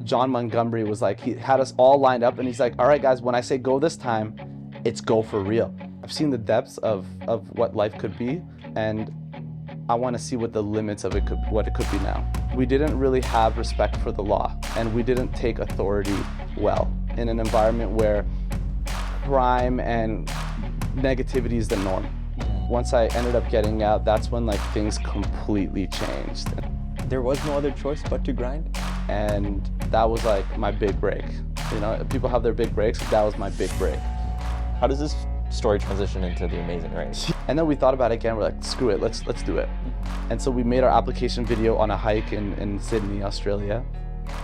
John Montgomery was like, he had us all lined up and he's like, all right guys, when I say go this time, it's go for real. I've seen the depths of what life could be, and I want to see what the limits of what it could be now. We didn't really have respect for the law, and we didn't take authority well in an environment where crime and negativity is the norm. Once I ended up getting out, that's when like things completely changed. There was no other choice but to grind? And that was like my big break. You know, people have their big breaks, that was my big break. How does this story transition into The Amazing Race? And then we thought about it again, we're like, screw it, let's do it. And so we made our application video on a hike in Sydney, Australia.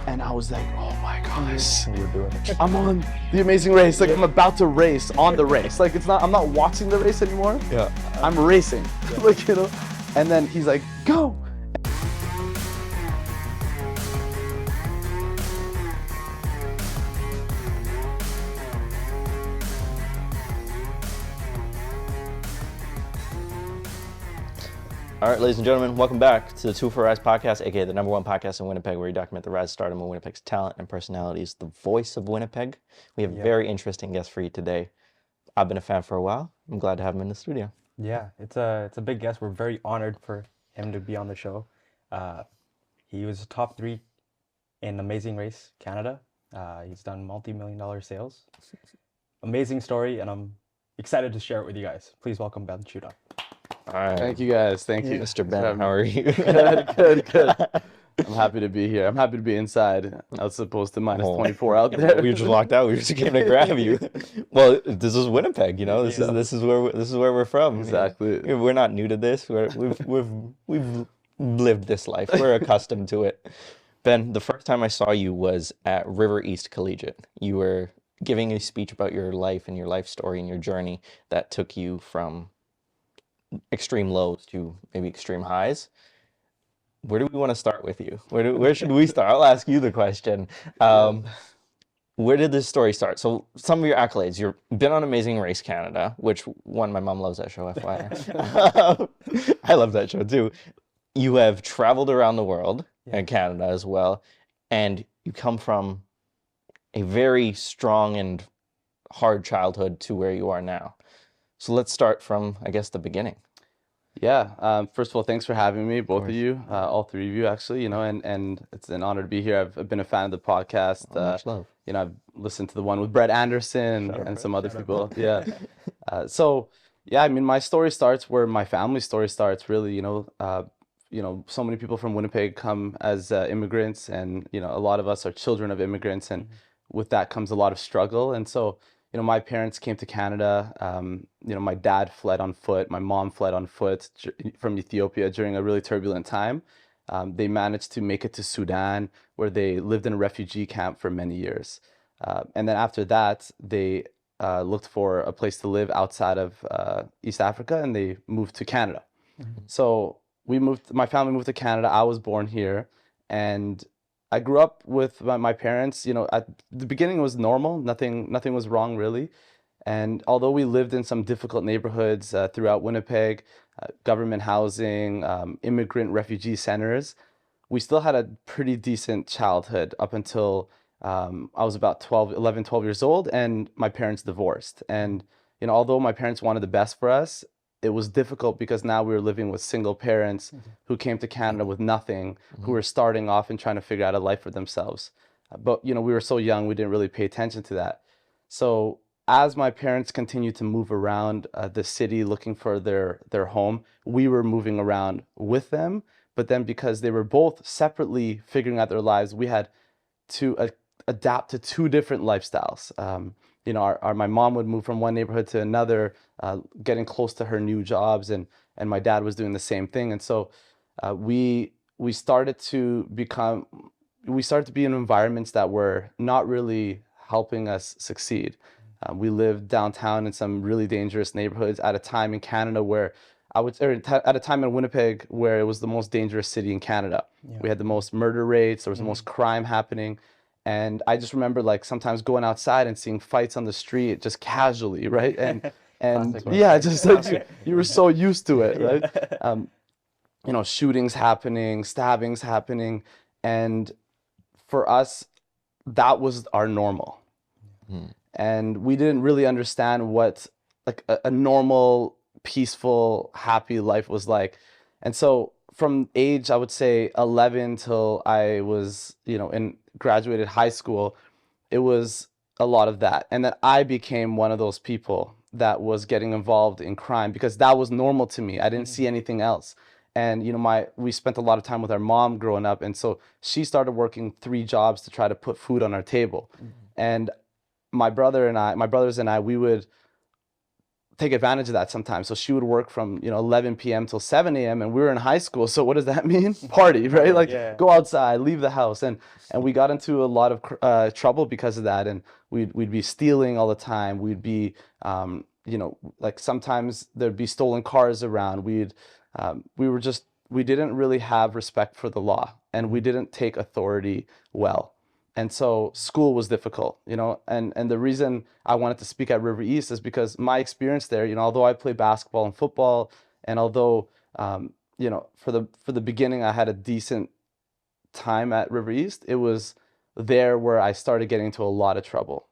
And I was like, oh my gosh, We're doing it. I'm on The Amazing Race. Like I'm about to race on the race. Like I'm not watching the race anymore. Yeah. I'm racing, like, you know? And then he's like, go. All right, ladies and gentlemen, welcome back to the Two for Rise podcast, aka the #1 podcast in Winnipeg, where we document the rise and stardom of Winnipeg's talent and personalities, the voice of Winnipeg. We have a very interesting guest for you today. I've been a fan for a while. I'm glad to have him in the studio. Yeah, it's a big guest. We're very honored for him to be on the show. He was top 3 in Amazing Race Canada. He's done multi-million-dollar sales. Amazing story, and I'm excited to share it with you guys. Please welcome Ben Chutta. All right. Thank you guys, thank you. Mr. Ben, how are you? Good. I'm happy to be here. I'm happy to be inside. I was supposed to minus 24 out there. We were just locked out. We just came to grab you. Well, this is Winnipeg, you know. This is where we're from. Exactly. We're not new to this. We've lived this life. We're accustomed to it. Ben, the first time I saw you was at River East Collegiate. You were giving a speech about your life and your life story and your journey that took you from extreme lows to maybe extreme highs. Where do we want to start with you? Where should we start? I'll ask you the question. Where did this story start? So some of your accolades. You've been on Amazing Race Canada, which one, my mom loves that show, FYI. I love that show too. You have traveled around the world and Canada as well, and you come from a very strong and hard childhood to where you are now. So let's start from, I guess, the beginning. Yeah. First of all, thanks for having me, both of you, all three of you, actually. You know, and it's an honor to be here. I've been a fan of the podcast. Much love. You know, I've listened to the one with Brett Anderson and some other people. Yeah. So yeah, I mean, my story starts where my family story starts. Really, you know, so many people from Winnipeg come as immigrants, and you know, a lot of us are children of immigrants, and with that comes a lot of struggle. And so, you know, my parents came to Canada. You know, my dad fled on foot. My mom fled on foot from Ethiopia during a really turbulent time. They managed to make it to Sudan, where they lived in a refugee camp for many years. And then after that, they looked for a place to live outside of East Africa, and they moved to Canada. So my family moved to Canada. I was born here, and I grew up with my parents. You know, at the beginning it was normal. Nothing was wrong really. And although we lived in some difficult neighborhoods throughout Winnipeg, government housing, immigrant refugee centers, we still had a pretty decent childhood up until I was about 11, 12 years old, and my parents divorced. And, you know, although my parents wanted the best for us, it was difficult because now we were living with single parents who came to Canada with nothing, who were starting off and trying to figure out a life for themselves. But, you know, we were so young, we didn't really pay attention to that. So as my parents continued to move around the city looking for their home, we were moving around with them. But then because they were both separately figuring out their lives, we had to adapt to 2 different lifestyles. You know, my mom would move from one neighborhood to another, getting close to her new jobs, and my dad was doing the same thing. And so we started to be in environments that were not really helping us succeed. We lived downtown in some really dangerous neighborhoods at a time in Canada where at a time in Winnipeg where it was the most dangerous city in Canada. We had the most murder rates, there was the most crime happening. And I just remember like sometimes going outside and seeing fights on the street just casually, right? And yeah, just like you were so used to it, right? You know, shootings happening, stabbings happening. And for us, that was our normal. And we didn't really understand what like a normal, peaceful, happy life was like. And so from age, I would say 11 till I was, in graduated high school, it was a lot of that. And then I became one of those people that was getting involved in crime because that was normal to me. I didn't see anything else. And we spent a lot of time with our mom growing up, and so she started working 3 jobs to try to put food on our table. And my brothers and I, we would take advantage of that sometimes. So she would work from 11 p.m. till 7 a.m. and we were in high school. So what does that mean? Party, right? Like go outside, leave the house, and we got into a lot of trouble because of that. And we'd be stealing all the time. We'd be like sometimes there'd be stolen cars around. We didn't really have respect for the law, and we didn't take authority well. And so school was difficult, and the reason I wanted to speak at River East is because my experience there, although I played basketball and football, and although, for the beginning, I had a decent time at River East, it was there where I started getting into a lot of trouble.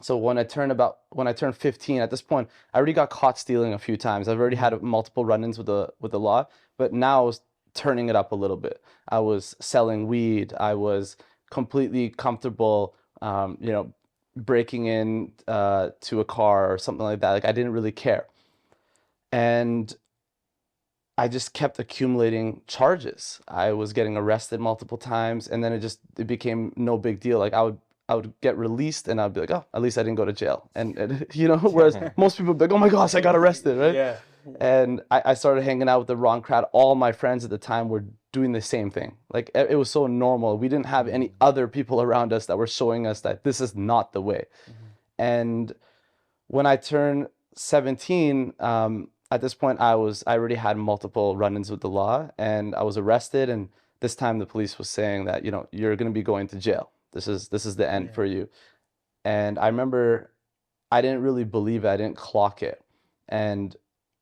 So when I turned 15, at this point, I already got caught stealing a few times. I've already had multiple run-ins with the law, but now I was turning it up a little bit. I was selling weed. I was completely comfortable, breaking in to a car or something like that. Like I didn't really care. And I just kept accumulating charges. I was getting arrested multiple times, and then it became no big deal. Like I would get released and I'd be like, oh, at least I didn't go to jail. And whereas most people would be like, oh my gosh, I got arrested, right? Yeah. And I started hanging out with the wrong crowd. All my friends at the time were doing the same thing. Like it was so normal. We didn't have any other people around us that were showing us that this is not the way. And when I turned 17, at this point I already had multiple run-ins with the law, and I was arrested. And this time the police was saying that, you're going to be going to jail. This is the end for you. And I remember I didn't really believe it. I didn't clock it. And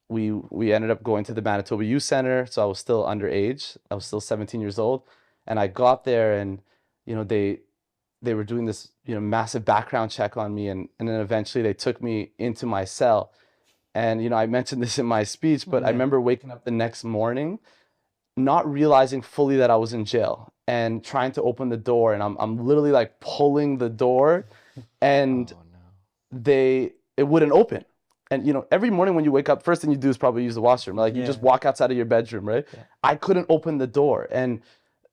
we ended up going to the Manitoba Youth Center. So I was still underage. I was still 17 years old. And I got there, and, they were doing this, massive background check on me. And then eventually they took me into my cell. And, I mentioned this in my speech, but I remember waking up the next morning, not realizing fully that I was in jail, and trying to open the door. And I'm literally like pulling the door, and it wouldn't open. And every morning when you wake up, first thing you do is probably use the washroom. Like you just walk outside of your bedroom, right? Yeah. I couldn't open the door. And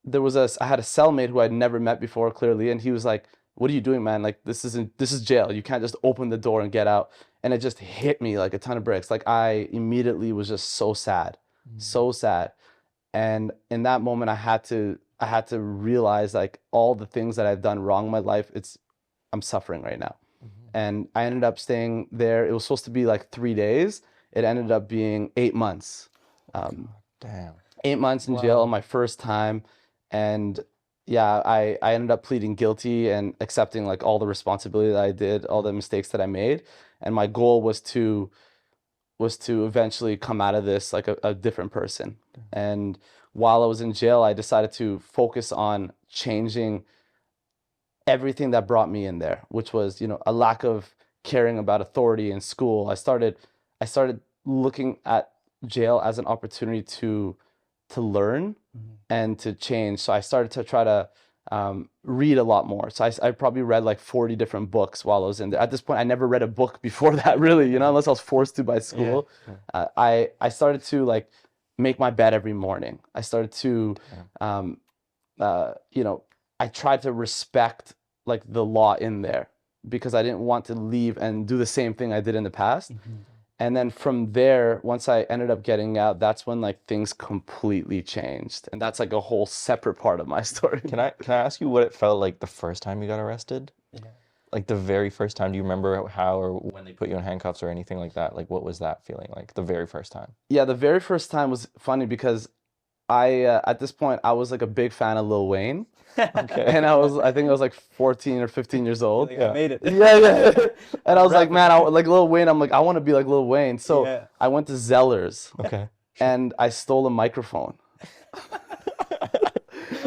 I had a cellmate who I'd never met before, clearly, and he was like, what are you doing, man? Like this is jail. You can't just open the door and get out. And it just hit me like a ton of bricks. Like I immediately was just so sad. So sad. And in that moment I had to realize like all the things that I've done wrong in my life, I'm suffering right now. And I ended up staying there. It was supposed to be like 3 days. It ended up being 8 months. Damn. 8 months in jail on my first time. And yeah, I ended up pleading guilty and accepting like all the responsibility that I did, all the mistakes that I made. And my goal was to eventually come out of this like a different person. And while I was in jail, I decided to focus on changing everything that brought me in there, which was, a lack of caring about authority in school. I started looking at jail as an opportunity to learn and to change. So I started to try to read a lot more. So I probably read like 40 different books while I was in there. At this point, I never read a book before that, really, unless I was forced to by school. I started to like make my bed every morning. I started to, I tried to respect like the law in there because I didn't want to leave and do the same thing I did in the past. And then from there, once I ended up getting out, that's when like things completely changed. And that's like a whole separate part of my story. Can I ask you what it felt like the first time you got arrested? Yeah. Like the very first time, do you remember how or when they put you in handcuffs or anything like that? Like what was that feeling like the very first time? Yeah, the very first time was funny because at this point, I was like a big fan of Lil Wayne. Okay. And I think I was like 14 or 15 years old. I made it. Yeah. And I was like, man, like Lil Wayne, I'm like, I want to be like Lil Wayne. So I went to Zellers. Okay. And I stole a microphone.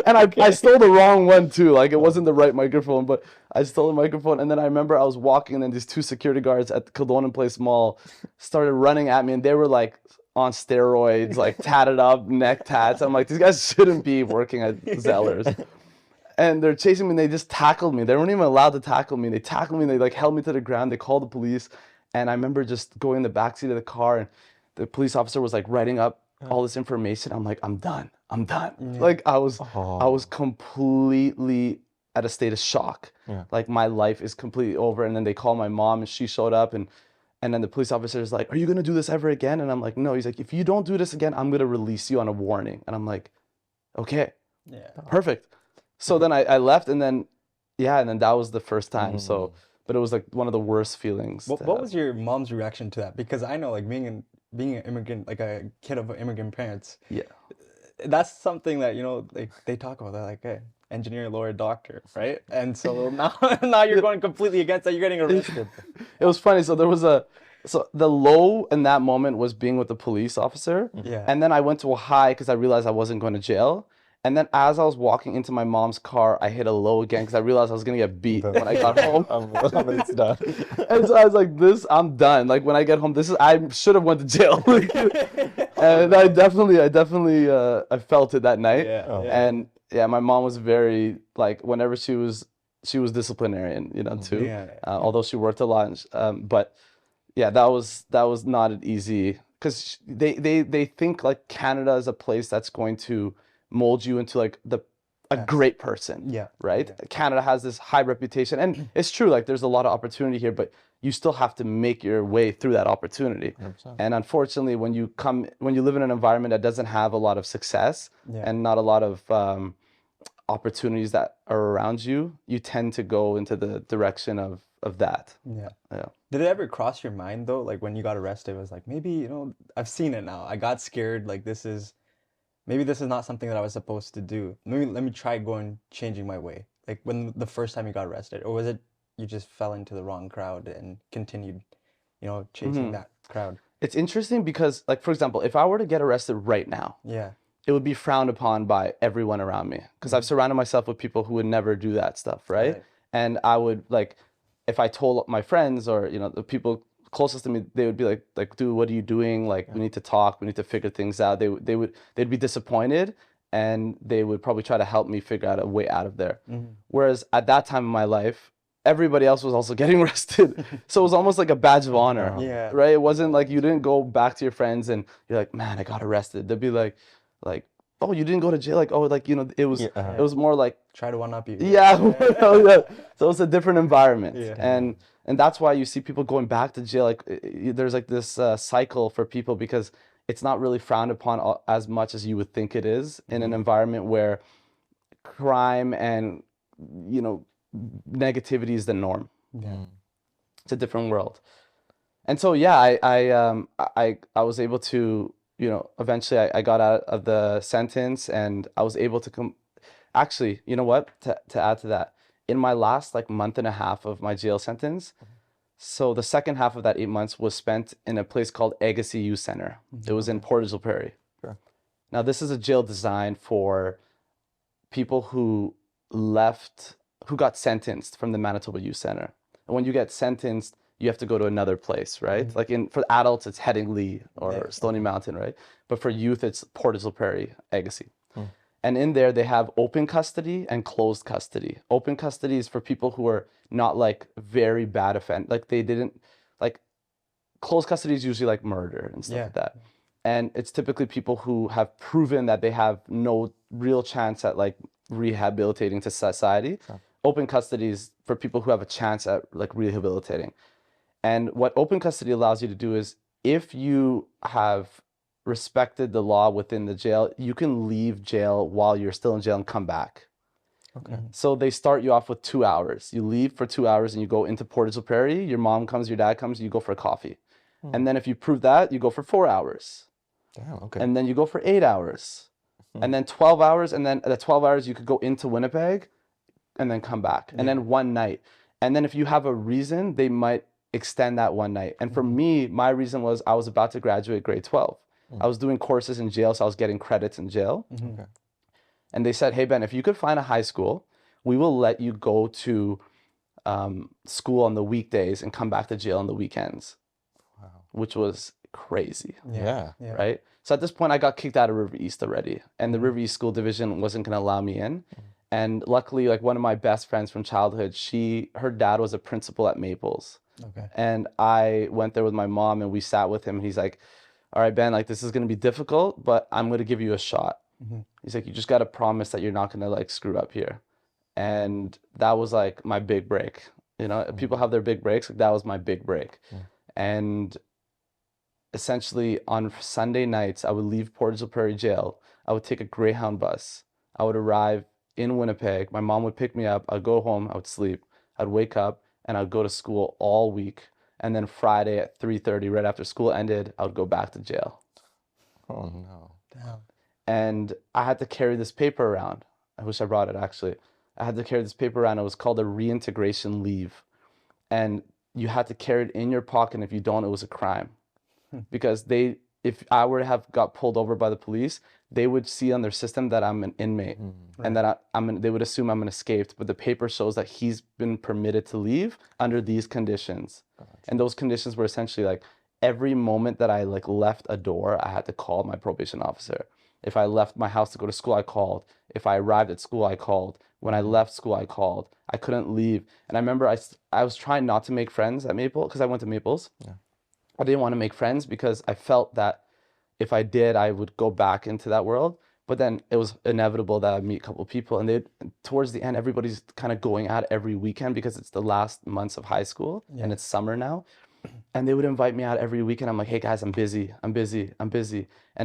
And I stole the wrong one too. Like it wasn't the right microphone, but I stole the microphone. And then I remember I was walking, and then these two security guards at the Kildonan Place Mall started running at me, and they were like on steroids, like tatted up, neck tats. I'm like, these guys shouldn't be working at Zellers. And they're chasing me, and they just tackled me. They weren't even allowed to tackle me. They tackled me, and they like held me to the ground. They called the police. And I remember just going in the backseat of the car, and the police officer was like writing up all this information. I'm like, I'm done. Like I was completely at a state of shock. Like my life is completely over. And then they called my mom, and she showed up, and then the police officer is like, are you gonna do this ever again? And I'm like, no. He's like, if you don't do this again, I'm gonna release you on a warning. And I'm like, okay, perfect. So then I left, and then that was the first time. So, but it was like one of the worst feelings. What was your mom's reaction to that? Because I know, like, being an immigrant, like a kid of immigrant parents, that's something that, you know, like they talk about that, like, hey, engineer, lawyer, doctor, right? And so now you're going completely against that. You're getting arrested. It was funny. So the low in that moment was being with the police officer. And then I went to a high because I realized I wasn't going to jail. And then as I was walking into my mom's car, I hit a low again because I realized I was going to get beat when I got home. It's done. And so I was like, I'm done. Like when I get home, I should have went to jail. And I definitely I felt it that night. And my mom was very, like, whenever she was disciplinarian, you know, too. Although she worked a lot. But yeah, that was not an easy, because they think like Canada is a place that's going to mold you into like a great person, right? Canada has this high reputation, and it's true, like there's a lot of opportunity here, but you still have to make your way through that opportunity. 100%. And unfortunately, when you live in an environment that doesn't have a lot of success and not a lot of opportunities that are around you, you tend to go into the direction of that. Did it ever cross your mind though, like when you got arrested, it was like, maybe, you know, I've seen it now, I got scared, like maybe this is not something that I was supposed to do. Maybe let me try changing my way. Like when the first time you got arrested, or was it you just fell into the wrong crowd and continued, you know, chasing that crowd? It's interesting because, like, for example, if I were to get arrested right now, it would be frowned upon by everyone around me, because I've surrounded myself with people who would never do that stuff, right? And I would, like, if I told my friends or, you know, the people closest to me, they would be like, dude, what are you doing? Like, we need to talk, we need to figure things out. They'd be disappointed, and they would probably try to help me figure out a way out of there. Whereas at that time in my life, everybody else was also getting arrested. So it was almost like a badge of honor, right? It wasn't like you didn't go back to your friends and you're like, man, I got arrested. They'd be like, oh, you didn't go to jail? Like, oh, like, you know, it was more like, try to one-up you. So it's a different environment. And that's why you see people going back to jail. Like there's like this cycle for people, because it's not really frowned upon as much as you would think it is in an environment where crime and, you know, negativity is the norm. It's a different world. And so I was able to, you know, eventually I got out of the sentence, and I was able to actually, you know what, to add to that, in my last like month and a half of my jail sentence, so the second half of that 8 months was spent in a place called Agassiz Youth Center. It was in Port Isle Prairie. Now this is a jail designed for people who got sentenced from the Manitoba Youth Center. And when you get sentenced, you have to go to another place, right? Like for adults, it's Headingley or Stony Mountain, right? But for youth, it's Port Isle Prairie, Agassiz. And in there, they have open custody and closed custody. Open custody is for people who are not like very bad offenders. Like they didn't, like, closed custody is usually like murder and stuff like that. And it's typically people who have proven that they have no real chance at like rehabilitating to society. Open custody is for people who have a chance at like rehabilitating. And what open custody allows you to do is, if you have respected the law within the jail, you can leave jail while you're still in jail and come back. So they start you off with 2 hours. You leave for 2 hours and you go into Port Isle Prairie. Your mom comes, your dad comes, you go for a coffee. And then if you prove that, you go for 4 hours. And then you go for 8 hours. And then 12 hours. And then at the 12 hours, you could go into Winnipeg and then come back. And then one night. And then if you have a reason, they might extend that one night. And for me, my reason was I was about to graduate grade 12. I was doing courses in jail, so I was getting credits in jail. And they said, hey, Ben, if you could find a high school, we will let you go to school on the weekdays and come back to jail on the weekends, which was crazy, Yeah. right? So at this point, I got kicked out of River East already, and the River East school division wasn't going to allow me in. And luckily, like one of my best friends from childhood, her dad was a principal at Maples. Okay. And I went there with my mom, and we sat with him, and he's like, all right, Ben, like this is going to be difficult, but I'm going to give you a shot. He's like, you just got to promise that you're not going to like screw up here. And that was like my big break. You know, people have their big breaks. Like that was my big break. And essentially on Sunday nights, I would leave Portage Prairie Jail. I would take a Greyhound bus. I would arrive in Winnipeg. My mom would pick me up. I'd go home. I would sleep. I'd wake up and I'd go to school all week. And then Friday at 3:30, right after school ended, I would go back to jail. Oh no. Damn. And I had to carry this paper around. I wish I brought it actually. I had to carry this paper around. It was called a reintegration leave. And you had to carry it in your pocket. And if you don't, it was a crime. Because if I were to have got pulled over by the police, they would see on their system that I'm an inmate and that they would assume I'm an escaped. But the paper shows that he's been permitted to leave under these conditions. And those conditions were essentially like every moment that I like left a door, I had to call my probation officer. If I left my house to go to school, I called. If I arrived at school, I called. When I left school, I called. I couldn't leave. And I remember I was trying not to make friends at Maple because I went to Maples. I didn't want to make friends because I felt that if I did, I would go back into that world. But then it was inevitable that I'd meet a couple of people. And towards the end, everybody's kind of going out every weekend because it's the last months of high school and it's summer now. And they would invite me out every weekend. I'm like, hey guys, I'm busy. And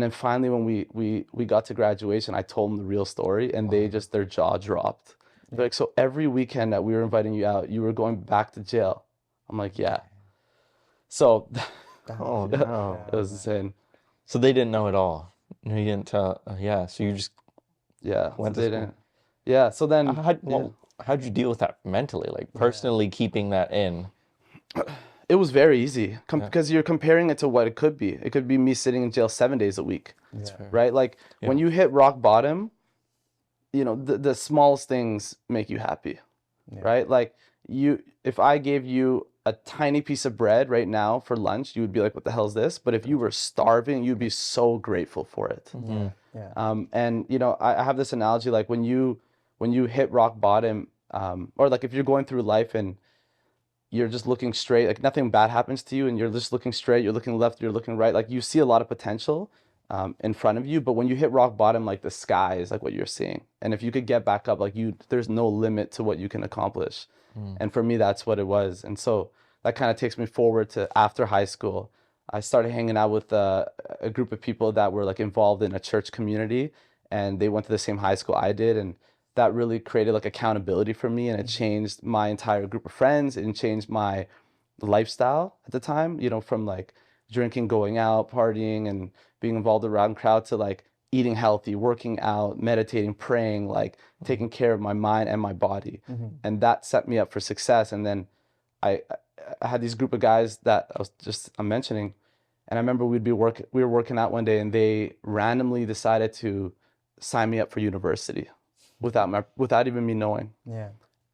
then finally, when we got to graduation, I told them the real story and their jaw dropped. They're like, so every weekend that we were inviting you out, you were going back to jail. I'm like, yeah. So, Oh no. it was insane. So they didn't know at all. No, you didn't tell. Yeah. So you just went to school. Yeah. So then, How'd you deal with that mentally? Like personally keeping that in? it was very easy because you're comparing it to what it could be. It could be me sitting in jail 7 days a week, right? Like when you hit rock bottom, you know, the smallest things make you happy, right? Like if I gave you a tiny piece of bread right now for lunch, you would be like, what the hell is this? But if you were starving, you'd be so grateful for it. And you know, I have this analogy, like when you hit rock bottom, or like if you're going through life and you're just looking straight, like nothing bad happens to you and you're just looking straight, you're looking left, you're looking right, like you see a lot of potential in front of you, but when you hit rock bottom, like the sky is like what you're seeing. And if you could get back up, like there's no limit to what you can accomplish. And for me, that's what it was. And so that kind of takes me forward to after high school. I started hanging out with a group of people that were like involved in a church community, and they went to the same high school I did. And that really created like accountability for me, and it changed my entire group of friends and changed my lifestyle at the time, you know, from like drinking, going out, partying, and being involved around crowd to like eating healthy, working out, meditating, praying, like taking care of my mind and my body. And that set me up for success. And then I had these group of guys that I'm mentioning, and I remember we were working out one day, and they randomly decided to sign me up for university without even me knowing.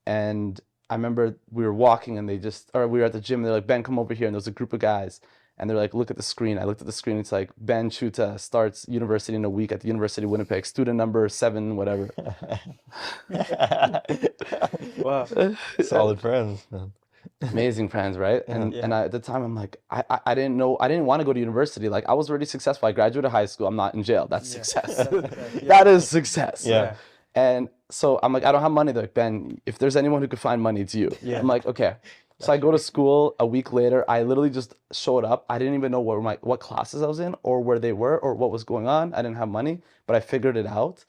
And I remember we were walking, and we were at the gym, and they're like, Ben, come over here. And there was a group of guys, and they're like, look at the screen. I looked at the screen. It's like, Ben Chutta starts university in a week at the University of Winnipeg, student number 7, whatever. Wow. Solid friends. Amazing friends, right? And at the time, I'm like, I didn't want to go to university. Like, I was already successful. I graduated high school. I'm not in jail. That's success. That is success. And so I'm like, I don't have money. They're like, Ben, if there's anyone who could find money, it's you. I'm like, okay. So I go to school a week later. I literally just showed up. I didn't even know what classes I was in or where they were or what was going on. I didn't have money, but I figured it out.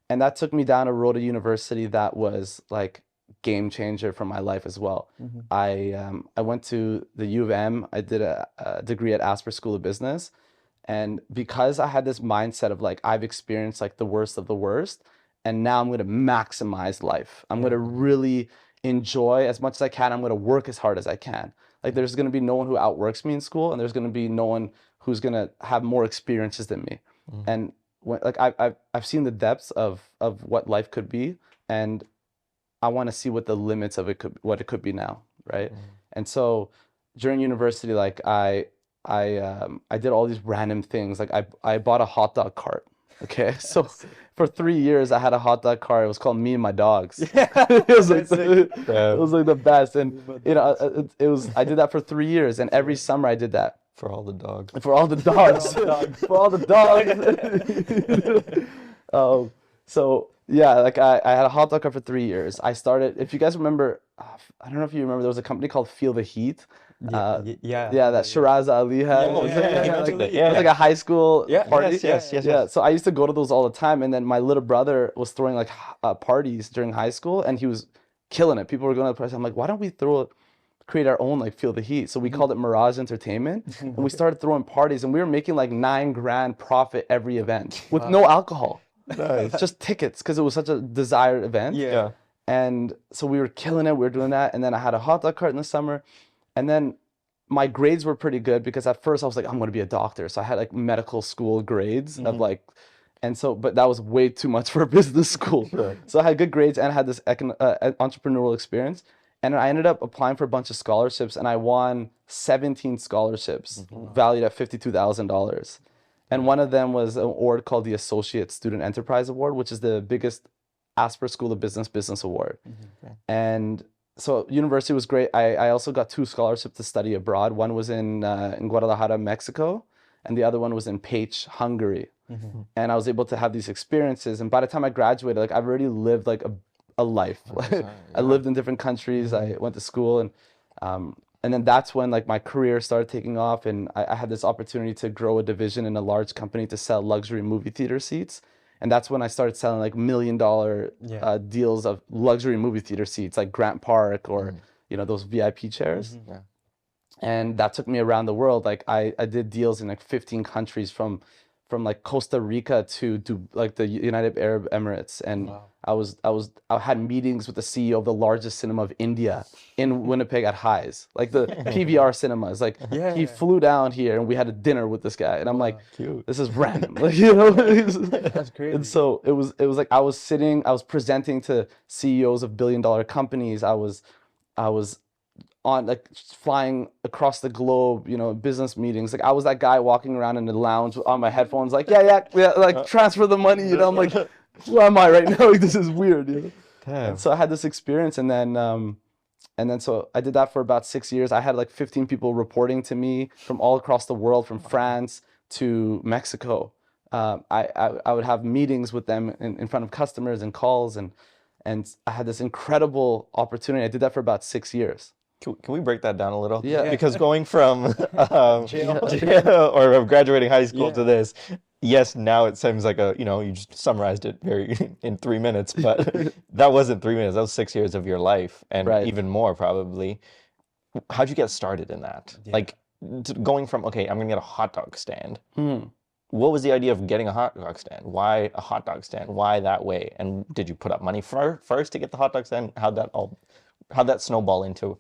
And that took me down a road to university that was like game changer for my life as well. I went to the U of M. I did a degree at Asper School of Business. And because I had this mindset of like, I've experienced like the worst of the worst, and now I'm going to maximize life. I'm going to really enjoy as much as I can. I'm going to work as hard as I can. Like there's going to be no one who outworks me in school, and there's going to be no one who's going to have more experiences than me. And like I've seen the depths of what life could be, and I want to see what the limits of what it could be now, right? And so during university, like I did all these random things. Like I bought a hot dog cart. Okay, so for 3 years I had a hot dog cart. It was called Me and My Dogs. It was like it was like the best, and you know it was. I did that for 3 years, and every summer I did that. For all the dogs. For all the dogs. For all the dogs. So yeah, like I had a hot dog cart for 3 years. I started, if you guys remember, I don't know if you remember, there was a company called Feel the Heat. That Shiraz Ali had. It was like a high school party. Yes. So I used to go to those all the time, and then my little brother was throwing like parties during high school, and he was killing it. People were going to the parties. I'm like, why don't we create our own, like, Feel the Heat? So we called it Mirage Entertainment, and we started throwing parties, and we were making like $9 grand profit every event with no alcohol. Nice. Just tickets, because it was such a desired event. Yeah. And so we were killing it. We were doing that, and then I had a hot dog cart in the summer, and then my grades were pretty good, because at first I was like, I'm going to be a doctor. So I had like medical school grades of like, and so, but that was way too much for a business school. Sure. So I had good grades and I had this entrepreneurial experience. And I ended up applying for a bunch of scholarships, and I won 17 scholarships valued at $52,000. And one of them was an award called the Associate Student Enterprise Award, which is the biggest Asper School of Business award. And so university was great. I also got 2 scholarships to study abroad. One was in Guadalajara, Mexico, and the other one was in Pécs, Hungary. And I was able to have these experiences. And by the time I graduated, like, I've already lived like a life. I lived in different countries. I went to school, and then that's when like my career started taking off, and I had this opportunity to grow a division in a large company to sell luxury movie theater seats. And that's when I started selling like $1 million deals of luxury movie theater seats, like Grant Park or you know, those VIP chairs. And that took me around the world. Like I did deals in like 15 countries, from like Costa Rica to like the United Arab Emirates. And I had meetings with the CEO of the largest cinema of India in Winnipeg at Highs, like the PVR cinemas. Like he flew down here, and we had a dinner with this guy. And I'm like, this is random, like, you know. That's crazy. And so it was like I was presenting to CEOs of billion-dollar companies. I was on, like, flying across the globe, you know, business meetings. Like I was that guy walking around in the lounge on my headphones, like, like transfer the money, you know. I'm like, who am I right now? Like, this is weird, you know. And so I had this experience, and then so I did that for about 6 years. I had like 15 people reporting to me from all across the world, from France to Mexico. I would have meetings with them in front of customers and calls, and I had this incredible opportunity. I did that for about 6 years. Can we break that down a little? Yeah. Because going from or graduating high school to this, yes, now it seems like you just summarized it in 3 minutes, but that wasn't 3 minutes. That was 6 years of your life, and even more probably. How'd you get started in that? Like going from, okay, I'm gonna get a hot dog stand. What was the idea of getting a hot dog stand? Why a hot dog stand? Why that way? And did you put up money first to get the hot dog stand? How'd that snowball into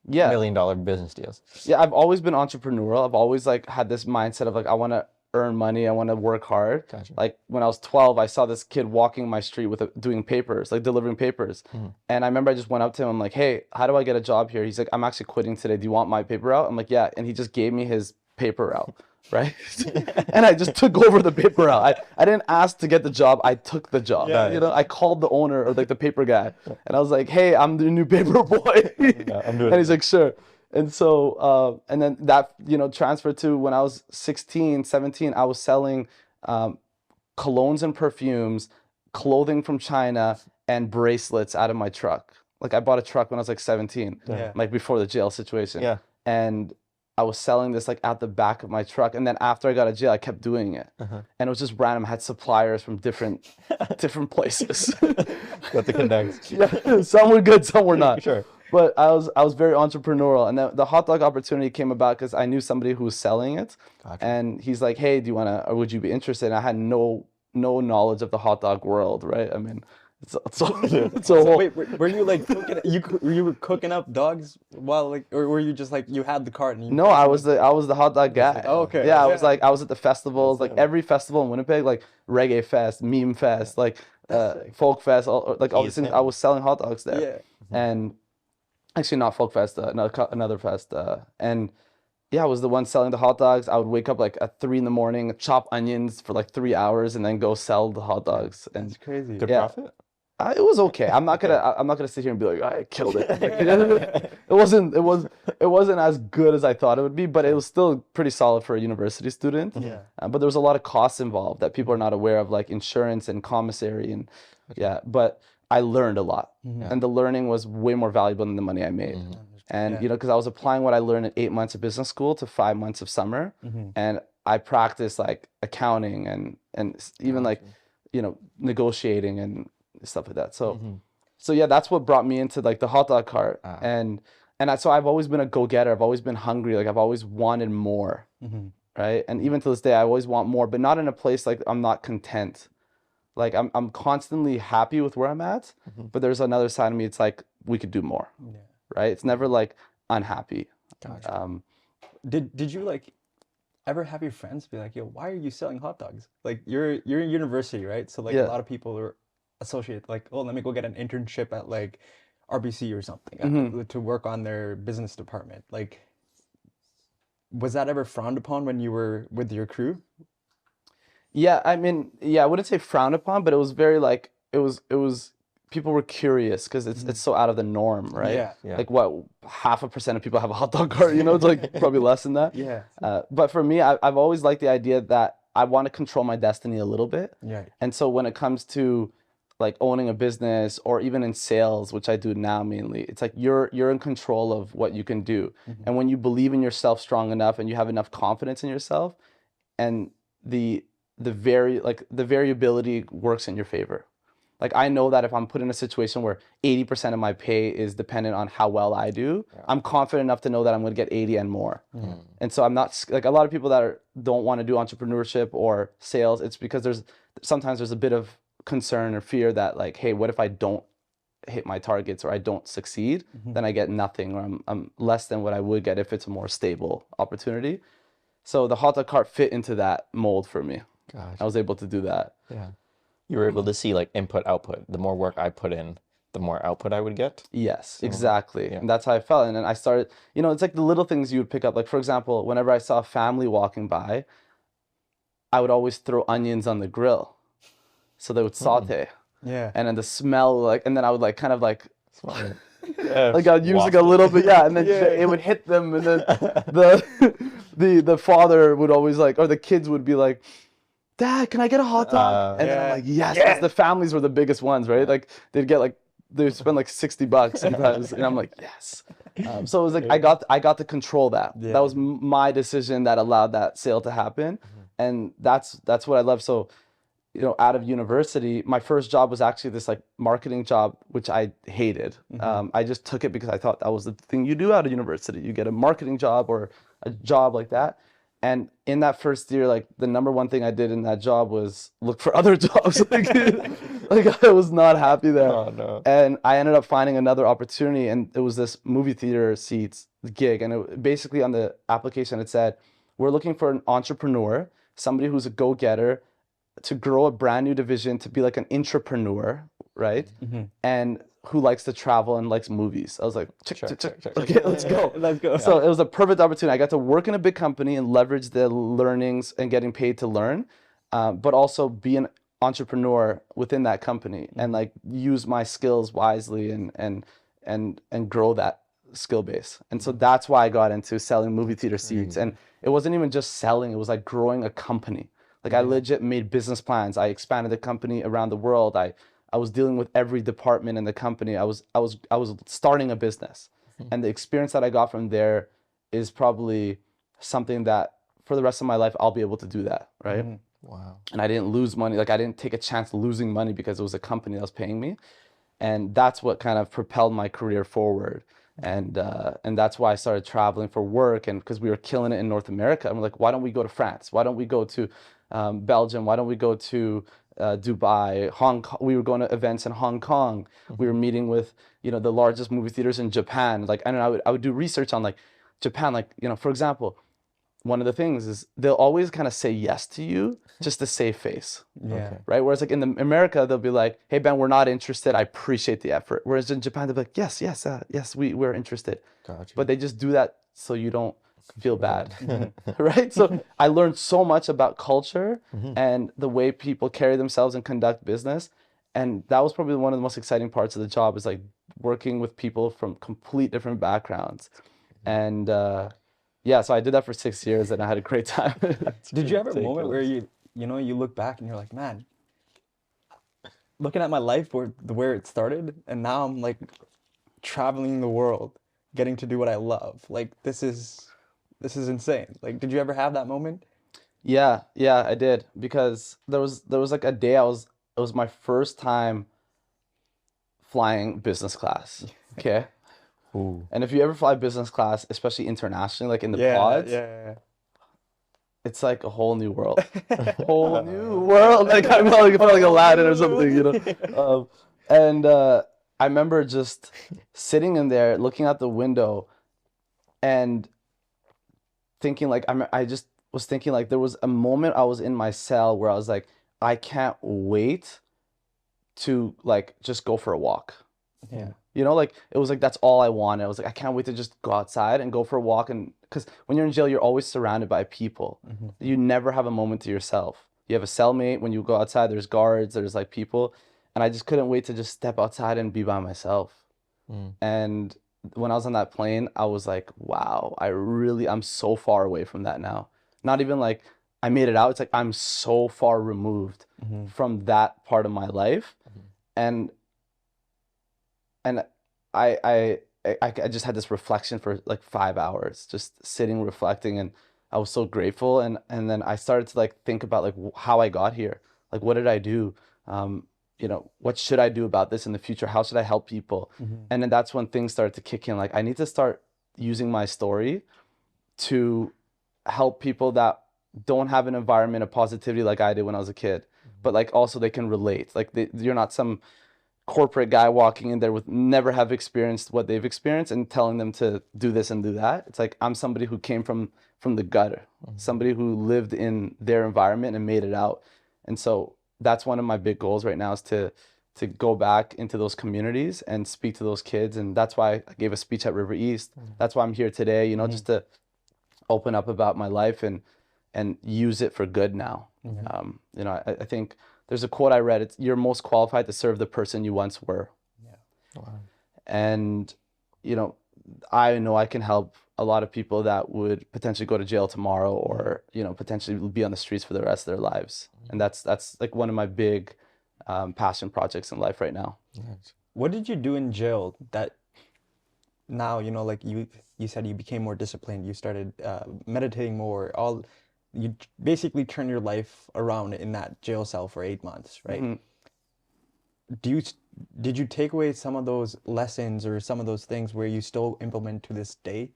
$1 million business deals? Yeah, I've always been entrepreneurial. I've always like had this mindset of like, I want to earn money. I want to work hard. Gotcha. Like when I was 12, I saw this kid walking my street with doing papers, like delivering papers. And I remember I just went up to him. I'm like, hey, how do I get a job here? He's like, I'm actually quitting today. Do you want my paper route? I'm like, yeah. And he just gave me his paper route. Right? And I just took over the paper route. I didn't ask to get the job. I took the job. You know, I called the owner, or like the paper guy, and I was like, hey, I'm the new paper boy. And he's like, sure. And so, and then that, you know, transferred to when I was 16, 17, I was selling colognes and perfumes, clothing from China, and bracelets out of my truck. Like I bought a truck when I was like 17, like before the jail situation. And I was selling this like at the back of my truck, and then after I got out of jail, I kept doing it, and it was just random. I had suppliers from different places. Got the connects. Yeah, some were good, some were not. Sure. But I was very entrepreneurial, and then the hot dog opportunity came about because I knew somebody who was selling it, and he's like, "Hey, do you wanna, or would you be interested?" And I had no knowledge of the hot dog world, right? I mean, It's a So whole. wait, were you like were you cooking up dogs while like, or were you just like you had the cart and you? No, I was the hot dog guy. Oh, okay. Yeah, Yeah. I was at the festivals, like him. every festival in Winnipeg, like Reggae Fest, Meme Fest, like Folk Fest, all these He's things. him. I was selling hot dogs there. Yeah. And actually not Folk Fest, another fest. And yeah, I was the one selling the hot dogs. I would wake up like at 3 a.m, chop onions for like 3 hours, and then go sell the hot dogs. And That's crazy. Good Yeah. profit? it was okay. I'm not gonna sit here and be like, I killed it. Like, it wasn't as good as I thought it would be, but it was still pretty solid for a university student. Yeah. But there was a lot of costs involved that people are not aware of, like insurance and commissary and But I learned a lot, and the learning was way more valuable than the money I made. And because I was applying what I learned in 8 months of business school to 5 months of summer, and I practiced like accounting and even like negotiating and stuff like that. So yeah, that's what brought me into like the hot dog cart. So I've always been a go-getter. I've always been hungry. Like I've always wanted more, right? And even to this day, I always want more, but not in a place like I'm not content. Like I'm constantly happy with where I'm at, but there's another side of me. It's like we could do more, right? It's never like unhappy. Gotcha. Did you like ever have your friends be like, yo, why are you selling hot dogs? Like you're in university, right? So like a lot of people are associate like, oh, let me go get an internship at like RBC or something to work on their business department. Like, was that ever frowned upon when you were with your crew? Yeah, I mean, I wouldn't say frowned upon, but it was very like it was people were curious because it's so out of the norm, right? Yeah. Like what 0.5% of people have a hot dog cart, it's like probably less than that. Yeah. But for me, I've always liked the idea that I want to control my destiny a little bit. Yeah. And so when it comes to like owning a business or even in sales, which I do now mainly, it's like you're in control of what you can do. And when you believe in yourself strong enough and you have enough confidence in yourself, and the variability works in your favor. Like I know that if I'm put in a situation where 80% of my pay is dependent on how well I do, I'm confident enough to know that I'm going to get 80 and more. And so I'm not like a lot of people that don't want to do entrepreneurship or sales. It's because sometimes there's a bit of concern or fear that like, hey, what if I don't hit my targets or I don't succeed? Then I get nothing, or I'm less than what I would get if it's a more stable opportunity. So the hot dog cart fit into that mold for me. Gosh. I was able to do that. Yeah. You were able to see like input, output. The more work I put in, the more output I would get. Yes, exactly. And that's how I felt. And then I started, it's like the little things you would pick up. Like, for example, whenever I saw a family walking by, I would always throw onions on the grill. So they would saute. Yeah. And then the smell, like, and then I would like kind of like, Yeah, like I'd use like a little bit, and then it would hit them, and then the father would always like, or the kids would be like, Dad, can I get a hot dog? And then I'm like, yes, 'cause the families were the biggest ones, right? Like they'd spend like $60 sometimes, and I'm like, yes. So it was like I got to control that. Yeah. That was my decision that allowed that sale to happen, and that's what I love. So, out of university, my first job was actually this like marketing job, which I hated. I just took it because I thought that was the thing you do out of university. You get a marketing job or a job like that. And in that first year, like the number one thing I did in that job was look for other jobs. like I was not happy there. Oh, no. And I ended up finding another opportunity, and it was this movie theater seats gig. And basically on the application, it said, we're looking for an entrepreneur, somebody who's a go-getter, to grow a brand new division, to be like an intrapreneur, right? And who likes to travel and likes movies. I was like, check. Okay, let's go. Let's go. So it was a perfect opportunity. I got to work in a big company and leverage the learnings and getting paid to learn, but also be an entrepreneur within that company and like use my skills wisely and grow that skill base. And so that's why I got into selling movie theater seats. And it wasn't even just selling, it was like growing a company. Like I legit made business plans. I expanded the company around the world. I was dealing with every department in the company. I was starting a business. And the experience that I got from there is probably something that for the rest of my life I'll be able to do that, right? Wow. And I didn't lose money. Like I didn't take a chance losing money because it was a company that was paying me. And that's what kind of propelled my career forward. And that's why I started traveling for work, and because we were killing it in North America. I'm like, why don't we go to France? Why don't we go to Belgium? Why don't we go to Dubai, Hong Kong. We were going to events in Hong Kong. We were meeting with, you know, the largest movie theaters in Japan. Like, I don't know, I would do research on like Japan. Like, you know, for example, one of the things is they'll always kind of say yes to you just to save face, Yeah. right? Whereas like in America, they'll be like, hey, Ben, we're not interested. I appreciate the effort. Whereas in Japan, they'll be like, yes, we're interested. Gotcha. But they just do that so you don't feel bad, right? So I learned so much about culture and the way people carry themselves and conduct business. And that was probably one of the most exciting parts of the job, is like working with people from complete different backgrounds. And yeah, so I did that for 6 years and I had a great time. Did you have a moment where you know, you look back and you're like, man, looking at my life where it started, and now I'm like traveling the world, getting to do what I love. Like, this is insane. Like, did you ever have that moment? Yeah, I did, because there was like a day it was my first time flying business class. Okay. Ooh. And if you ever fly business class, especially internationally, like in the pods, Yeah. it's like a whole new world. Whole new world. Like I felt like Aladdin or something, you know. And I remember just sitting in there, looking out the window, and thinking like I just was thinking like there was a moment I was in my cell where I was like, I can't wait to like just go for a walk. Yeah. You know, like it was like that's all I wanted. I was like, I can't wait to just go outside and go for a walk. And because when you're in jail, you're always surrounded by people. You never have a moment to yourself. You have a cellmate. When you go outside, there's guards, there's like people. And I just couldn't wait to just step outside and be by myself. And when I was on that plane, I was like, wow, I'm so far away from that now. Not even like I made it out. It's like I'm so far removed from that part of my life. And I just had this reflection for like 5 hours, just sitting reflecting, and I was so grateful. And then I started to like think about like how I got here, like what did I do, you know, what should I do about this in the future, how should I help people. And then that's when things started to kick in, like I need to start using my story to help people that don't have an environment of positivity like I did when I was a kid, but like also they can relate, like you're not some corporate guy walking in there with never have experienced what they've experienced and telling them to do this and do that. It's like I'm somebody who came from the gutter, somebody who lived in their environment and made it out. And so that's one of my big goals right now, is to go back into those communities and speak to those kids. And that's why I gave a speech at River East. That's why I'm here today, you know, just to open up about my life and use it for good now. You know, I think there's a quote I read, it's you're most qualified to serve the person you once were. Wow. And, you know I can help a lot of people that would potentially go to jail tomorrow, or, you know, potentially be on the streets for the rest of their lives. And that's like one of my big passion projects in life right now. Nice. What did you do in jail that now, you know, like you said you became more disciplined, you started meditating more, you basically turned your life around in that jail cell for 8 months, right? Did you take away some of those lessons or some of those things where you still implement to this day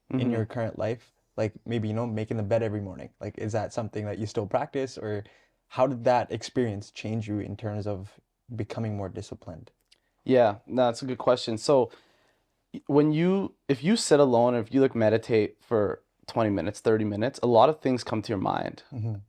in your current life? Like maybe, you know, making the bed every morning. Like, is that something that you still practice, or how did that experience change you in terms of becoming more disciplined? Yeah, no, that's a good question. So if you sit alone, or if you like meditate for 20 minutes, 30 minutes, a lot of things come to your mind.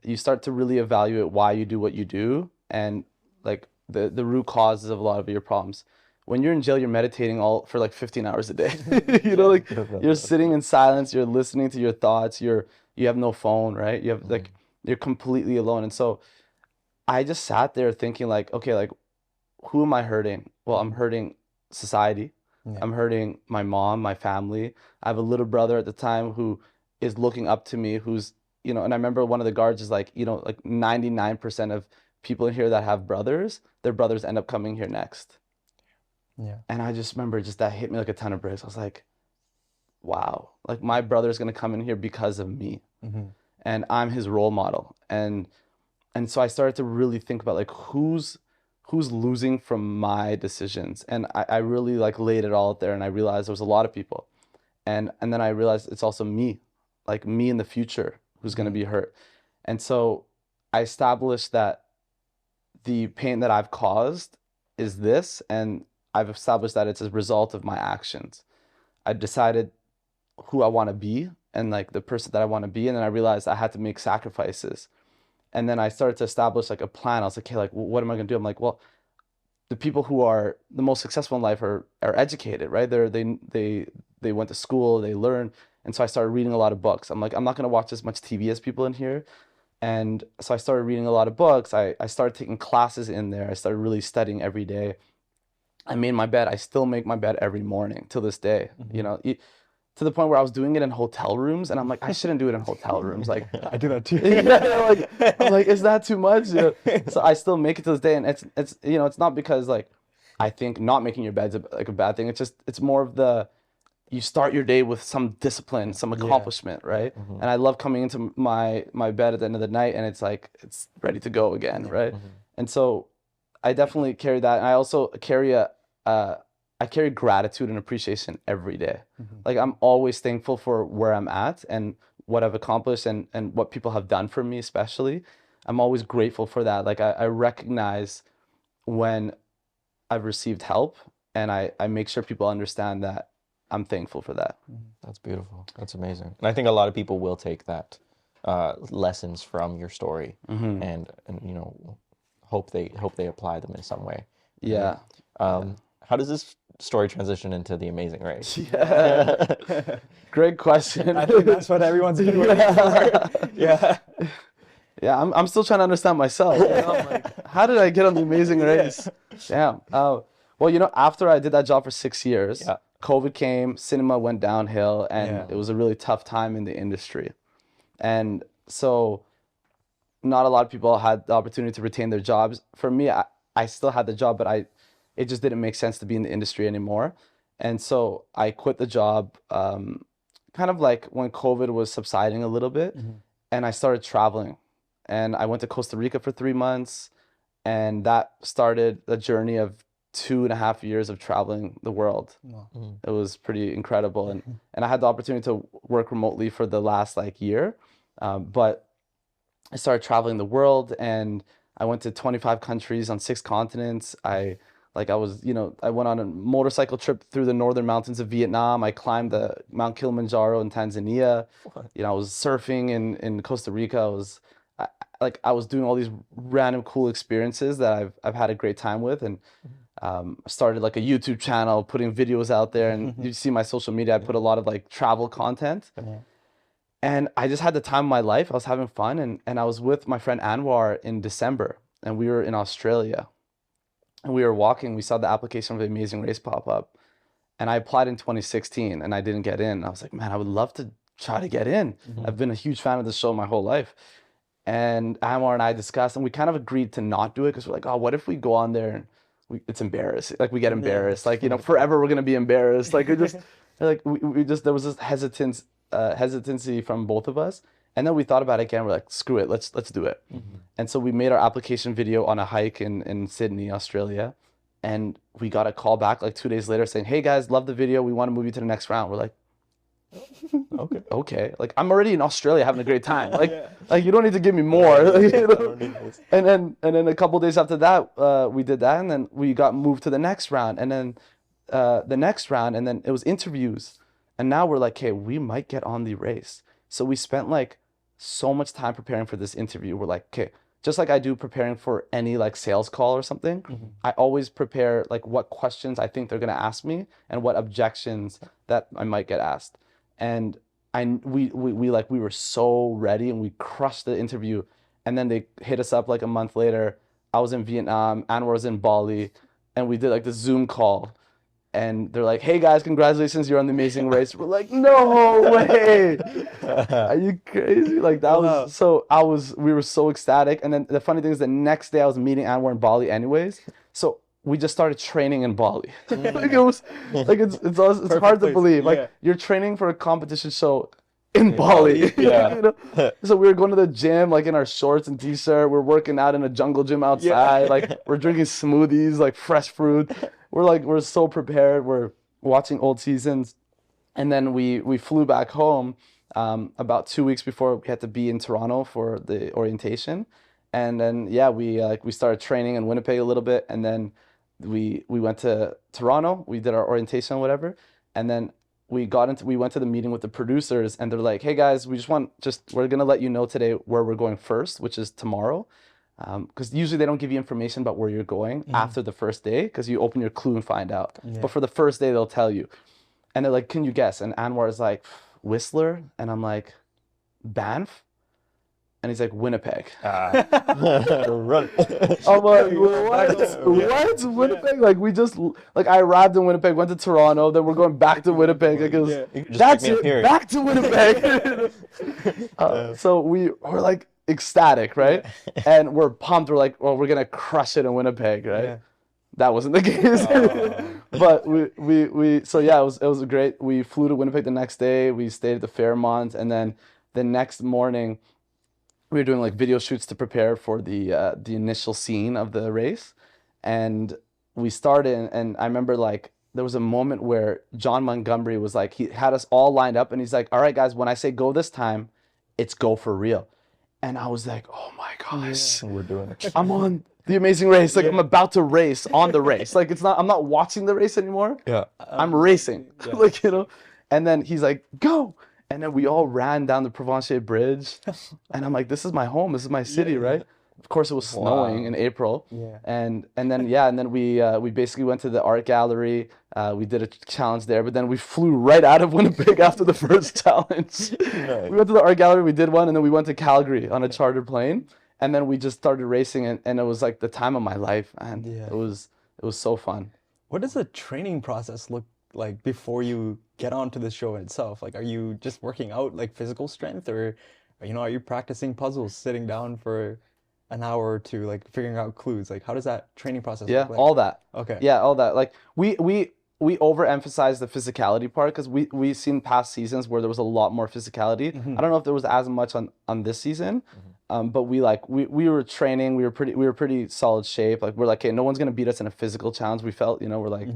You start to really evaluate why you do what you do, and like the root causes of a lot of your problems. When you're in jail, you're meditating all for like 15 hours a day. You know, like you're sitting in silence, you're listening to your thoughts, you have no phone, right? You have like, you're completely alone. And so I just sat there thinking like, okay, like who am I hurting? Well, I'm hurting society. I'm hurting my mom, my family. I have a little brother at the time who is looking up to me, who's, you know, and I remember one of the guards is like, you know, like 99% of people in here that have brothers, their brothers end up coming here next. Yeah. And I just remember that hit me like a ton of bricks. I was like, wow, like my brother's gonna come in here because of me. And I'm his role model. And so I started to really think about like who's losing from my decisions. And I really like laid it all out there, and I realized there was a lot of people. And then I realized it's also me, like me in the future, who's gonna be hurt. And so I established that the pain that I've caused is this, and I've established that it's a result of my actions. I decided who I want to be and like the person that I want to be, and then I realized I had to make sacrifices. And then I started to establish like a plan. I was like, okay, like what am I gonna do? I'm like, well, the people who are the most successful in life are educated, right? They went to school, they learn. And so I started reading a lot of books. I'm like, I'm not gonna watch as much TV as people in here. And so I started reading a lot of books. I started taking classes in there. I started really studying every day. I made my bed. I still make my bed every morning till this day. You know, to the point where I was doing it in hotel rooms, and I'm like, I shouldn't do it in hotel rooms. Like, I do that too. yeah, like I'm like, is that too much? You know? So I still make it to this day, and it's you know, it's not because like I think not making your bed's like a bad thing. It's just it's more of the you start your day with some discipline, some accomplishment, right? And I love coming into my bed at the end of the night, and it's like it's ready to go again, right? And so I definitely carry that. And I also carry I carry gratitude and appreciation every day. Like I'm always thankful for where I'm at and what I've accomplished and what people have done for me, especially. I'm always grateful for that. Like I recognize when I've received help, and I make sure people understand that I'm thankful for that. That's beautiful. That's amazing. And I think a lot of people will take that lessons from your story and you know hope they apply them in some way. Yeah. How does this story transition into The Amazing Race? Yeah. Great question. I think that's what everyone's been waiting for. Yeah. Yeah, I'm still trying to understand myself. You know? I'm like, how did I get on The Amazing Race? Damn. Well, you know, after I did that job for 6 years, COVID came, cinema went downhill, and it was a really tough time in the industry. And so not a lot of people had the opportunity to retain their jobs. For me, I still had the job, but it just didn't make sense to be in the industry anymore. And so I quit the job kind of like when COVID was subsiding a little bit, and I started traveling. And I went to Costa Rica for 3 months, and that started a journey of 2.5 years of traveling the world. It was pretty incredible. And I had the opportunity to work remotely for the last like year, but I started traveling the world, and I went to 25 countries on 6 continents. I was, you know, I went on a motorcycle trip through the northern mountains of Vietnam. I climbed the Mount Kilimanjaro in Tanzania. You know, I was surfing in Costa Rica. I was doing all these random cool experiences that I've had a great time with, and started like a YouTube channel, putting videos out there. And you see my social media, I put a lot of like travel content. And I just had the time of my life. I was having fun, and I was with my friend Anwar in December, and we were in Australia. And we were walking, we saw the application for The Amazing Race pop up. And I applied in 2016 and I didn't get in. I was like, man, I would love to try to get in. I've been a huge fan of the show my whole life. And Anwar and I discussed, and we kind of agreed to not do it because we're like, oh, what if we go on there and it's embarrassing? Like we get embarrassed. Like, you know, forever we're going to be embarrassed. Like we just, there was this hesitancy from both of us. And then we thought about it again. We're like, screw it, let's do it. And so we made our application video on a hike in Sydney, Australia. And we got a call back like 2 days later saying, hey guys, love the video. We want to move you to the next round. We're like, okay. Like I'm already in Australia having a great time. Like you don't need to give me more. You know? And then a couple days after that, we did that, and then we got moved to the next round, and then the next round, and then it was interviews. And now we're like, hey, we might get on the race. So we spent like so much time preparing for this interview. We're like, okay, just like I do preparing for any like sales call or something, I always prepare like what questions I think they're gonna ask me and what objections that I might get asked. And we were so ready, and we crushed the interview. And then they hit us up like a month later. I was in Vietnam, Anwar was in Bali, and we did like the Zoom call. And they're like, hey guys, congratulations, you're on The Amazing Race. We're like, no way. Are you crazy? Like that was we were so ecstatic. And then the funny thing is the next day I was meeting Anwar in Bali anyways. So we just started training in Bali. Like it was like it's hard to believe. Like you're training for a competition show in Bali. You know? So we were going to the gym like in our shorts and t-shirt. We're working out in a jungle gym outside. Like we're drinking smoothies, like fresh fruit. We're so prepared. We're watching old seasons. And then we flew back home about 2 weeks before we had to be in Toronto for the orientation. And then yeah, we started training in Winnipeg a little bit, and then we went to Toronto. We did our orientation, whatever, and then we went to the meeting with the producers, and they're like, "Hey guys, we're gonna let you know today where we're going first, which is tomorrow, because usually they don't give you information about where you're going after the first day, because you open your clue and find out. But for the first day, they'll tell you." And they're like, "Can you guess?" And Anwar is like, "Whistler," and I'm like, "Banff." And he's like, "Winnipeg." Run. I'm like, what? Winnipeg? Like, I arrived in Winnipeg, went to Toronto, then we're going back to Winnipeg. Like, that's it, back to Winnipeg. So we're like ecstatic, right? And we're pumped. We're like, well, we're going to crush it in Winnipeg, right? Yeah. That wasn't the case. But so yeah, it was great. We flew to Winnipeg the next day. We stayed at the Fairmont, and then the next morning, we were doing like video shoots to prepare for the initial scene of the race, and we started. And I remember like there was a moment where John Montgomery was like, he had us all lined up, and he's like, "All right, guys, when I say go this time, it's go for real." And I was like, "Oh my gosh, We're doing it. I'm on the Amazing Race! Like I'm about to race on the race. Like I'm not watching the race anymore. Yeah. I'm racing." Like, you know. And then he's like, "Go." And then we all ran down the Provencher Bridge, and I'm like, "This is my home. This is my city, right?" Of course, it was snowing in April, and then we basically went to the art gallery. We did a challenge there, but then we flew right out of Winnipeg after the first challenge. Nice. We went to the art gallery, we did one, and then we went to Calgary on a chartered plane, and then we just started racing, and it was like the time of my life, and it was so fun. What does the training process look like before you get onto the show itself? Like, are you just working out like physical strength, or are you practicing puzzles, sitting down for an hour or two, like figuring out clues? Like, how does that training process look like? All that. Okay. Yeah, all that. Like we overemphasize the physicality part, because we've seen past seasons where there was a lot more physicality. I don't know if there was as much on this season. But we were training, we were pretty solid shape. Like we're like, okay, no one's gonna beat us in a physical challenge. We felt, we're like,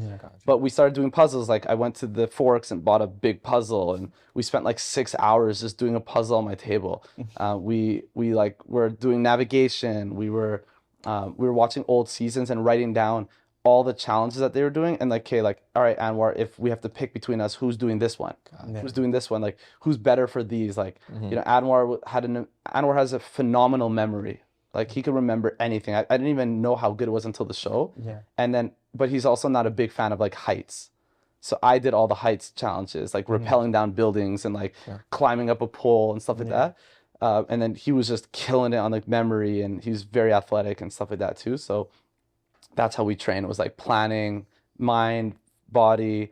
but we started doing puzzles. Like I went to the Forks and bought a big puzzle, and we spent like 6 hours just doing a puzzle on my table. We're doing navigation. We were watching old seasons and writing down all the challenges that they were doing, and like, okay, like, all right, Anwar, if we have to pick between us, who's doing this one? Who's doing this one? Like, who's better for these? Like, Anwar has a phenomenal memory. Like, he could remember anything. I didn't even know how good it was until the show. And then, but he's also not a big fan of like heights. So I did all the heights challenges, like rappelling down buildings and like climbing up a pole and stuff like that. And then he was just killing it on like memory, and he's very athletic and stuff like that too. So that's how we train. It was like planning, mind, body,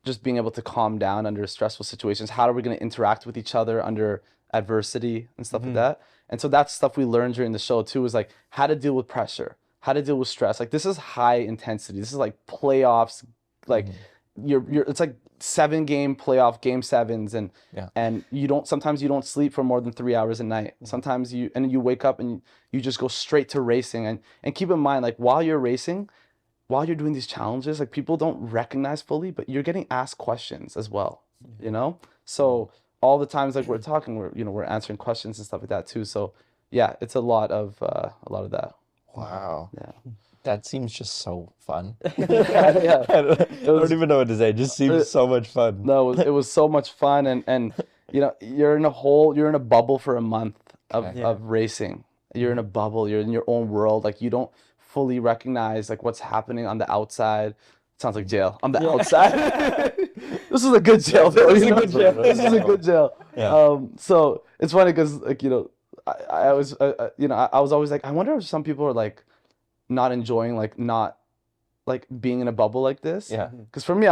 just being able to calm down under stressful situations. How are we going to interact with each other under adversity and stuff like that? And so that's stuff we learned during the show too, is like how to deal with pressure, how to deal with stress. Like this is high intensity. This is like playoffs. Like it's like 7-game playoff game 7s, and sometimes you don't sleep for more than 3 hours a night. Sometimes you wake up and you just go straight to racing, and keep in mind, like while you're racing, while you're doing these challenges, like people don't recognize fully, but you're getting asked questions as well, so all the times like we're talking, we're answering questions and stuff like that too. So yeah, it's a lot of that. Wow. Yeah. That seems just so fun. Yeah. I don't even know what to say. It just seems so much fun. No, it was so much fun, and you're in a bubble for a month of racing. You're in a bubble. You're in your own world. Like you don't fully recognize like what's happening on the outside. It sounds like jail. On the outside. This is a good jail. This is a good jail. This is a good jail. Yeah. So it's funny because like I was I was always like, I wonder if some people are like not enjoying not like being in a bubble like this. Yeah. Because for me,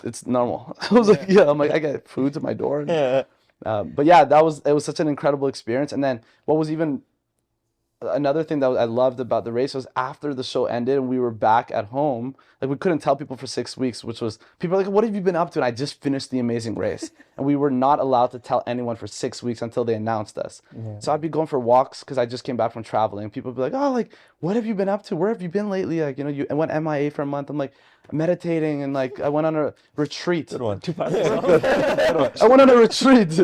it's normal. I was like, I'm like, I get food to my door. Yeah. But yeah, it was such an incredible experience. And then what was even another thing that I loved about the race was after the show ended and we were back at home, like we couldn't tell people for 6 weeks, which was, people were like, "What have you been up to?" And I just finished the Amazing Race. And we were not allowed to tell anyone for 6 weeks until they announced us. So I'd be going for walks because I just came back from traveling. People would be like, "Oh, like, what have you been up to? Where have you been lately?" Like, I went MIA for a month. I'm like, meditating, and like I went on a retreat. Good one. I went on a retreat.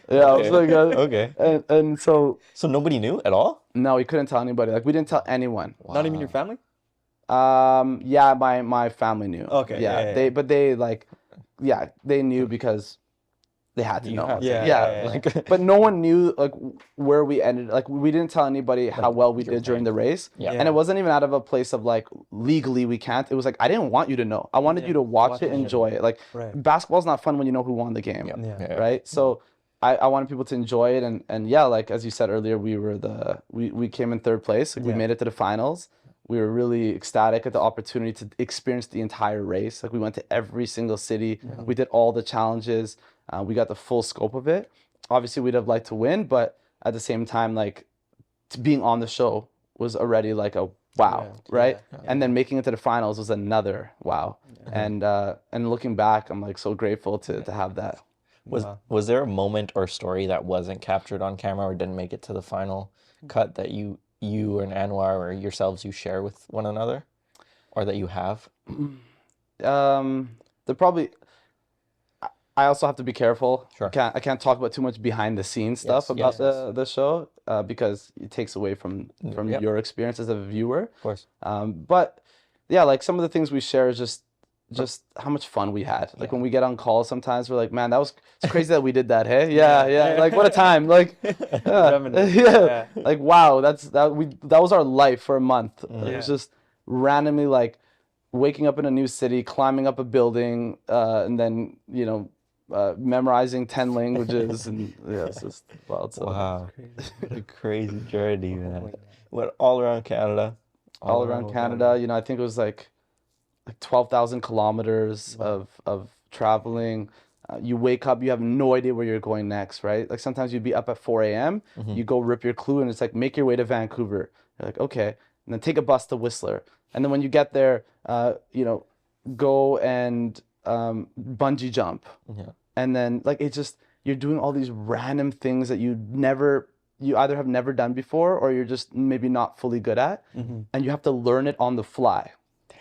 Yeah, I was like, Okay. and so So nobody knew at all? no, we couldn't tell anybody. Like we didn't tell anyone. Not even your family? Yeah, my family knew. Okay, yeah, they yeah. but they like, yeah, they knew because they had to You know. had to. Yeah. Like, But no one knew like where we ended. Like we didn't tell anybody how well we your did during the rank. race. Yeah. And it wasn't even out of a place of like legally we can't. It was like I didn't want you to know. I wanted you to watch it, enjoy it. Like Right. basketball's not fun when you know who won the game. Yeah. Right? So I wanted people to enjoy it, and yeah, like as you said earlier, we came in third place. Like we made it to the finals. We were really ecstatic at the opportunity to experience the entire race. Like we went to every single city. We did all the challenges. We got the full scope of it. Obviously, we'd have liked to win, but at the same time, like being on the show was already like a wow, right? And then making it to the finals was another wow. And looking back, I'm like so grateful to have that. Was there a moment or story that wasn't captured on camera or didn't make it to the final cut that you and Anwar or yourselves you share with one another, or that you have? There probably. I also have to be careful. Sure. I can't talk about too much behind the scenes stuff about the show because it takes away from your experience as a viewer. Of course. But yeah, like some of the things we share is just how much fun we had. Like when we get on calls, sometimes we're like, man, it's crazy that we did that. Hey, yeah. Like what a time. Like, yeah. Like wow, that was our life for a month. It was just randomly like waking up in a new city, climbing up a building, and then memorizing 10 languages, and yeah, it's just wild. So. Wow, what a crazy journey, man. Went all around Canada. All around Canada. I think it was like 12,000 kilometers of traveling. You wake up, you have no idea where you're going next, right? Like sometimes you'd be up at 4 a.m., you go rip your clue, and it's like, make your way to Vancouver. You're like, okay. And then take a bus to Whistler. And then when you get there, go and bungee jump. Yeah. And then like it's just you're doing all these random things that you either have never done before or you're just maybe not fully good at, and you have to learn it on the fly.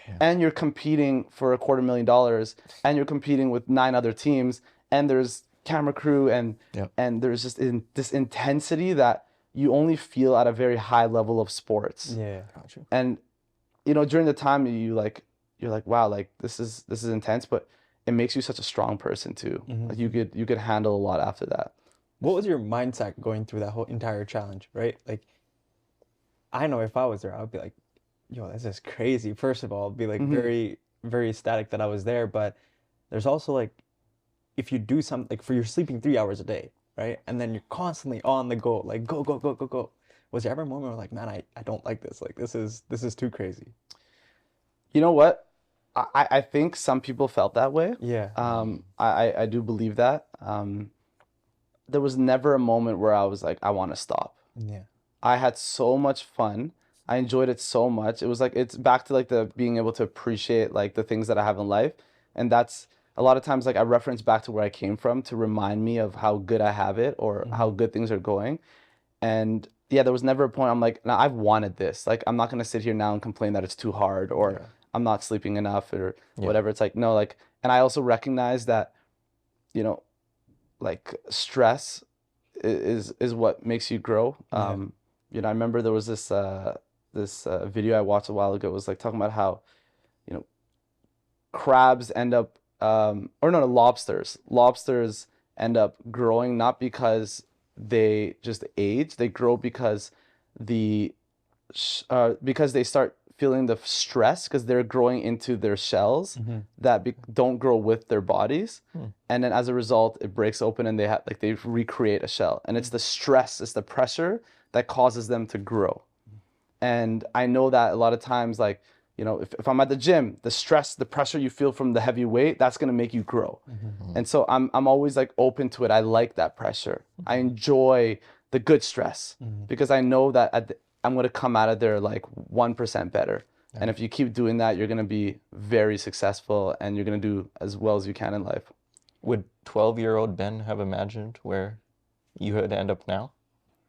Damn. And you're competing for $250,000, and you're competing with 9 other teams, and there's camera crew, and there's just this intensity that you only feel at a very high level of sports. Yeah, gotcha. And during the time you're like, wow, like this is intense, but it makes you such a strong person too. Like you could handle a lot after that. What was your mindset going through that whole entire challenge, right? Like, I know if I was there, I would be like, yo, this is crazy. First of all, I'd be like very, very ecstatic that I was there. But there's also like, if you do something, like you're sleeping 3 hours a day, right? And then you're constantly on the go, like go, go, go, go, go. Was there ever a moment where like, man, I don't like this. Like, this is too crazy. You know what? I think some people felt that way. Yeah. I do believe that. There was never a moment where I was like, I want to stop. Yeah. I had so much fun. I enjoyed it so much. It was like, it's back to like the being able to appreciate like the things that I have in life. And that's a lot of times like I reference back to where I came from to remind me of how good I have it or how good things are going. And yeah, there was never a point I'm like, no, I've wanted this. Like, I'm not going to sit here now and complain that it's too hard or I'm not sleeping enough or whatever. It's like, no, like, and I also recognize that, like stress is what makes you grow. I remember there was this video I watched a while ago. It was like talking about how, crabs end up, lobsters end up growing not because they just age. They grow because because they start feeling the stress because they're growing into their shells that don't grow with their bodies, and then as a result it breaks open and they recreate a shell, and it's the stress, it's the pressure that causes them to grow. And I know that a lot of times, like, if I'm at the gym, the stress, the pressure you feel from the heavy weight, that's gonna make you grow. And so I'm always like open to it. I like that pressure. I enjoy the good stress because I know that I'm going to come out of there like 1% better. And if you keep doing that, you're going to be very successful and you're going to do as well as you can in life. Would 12-year-old Ben have imagined where you would end up now?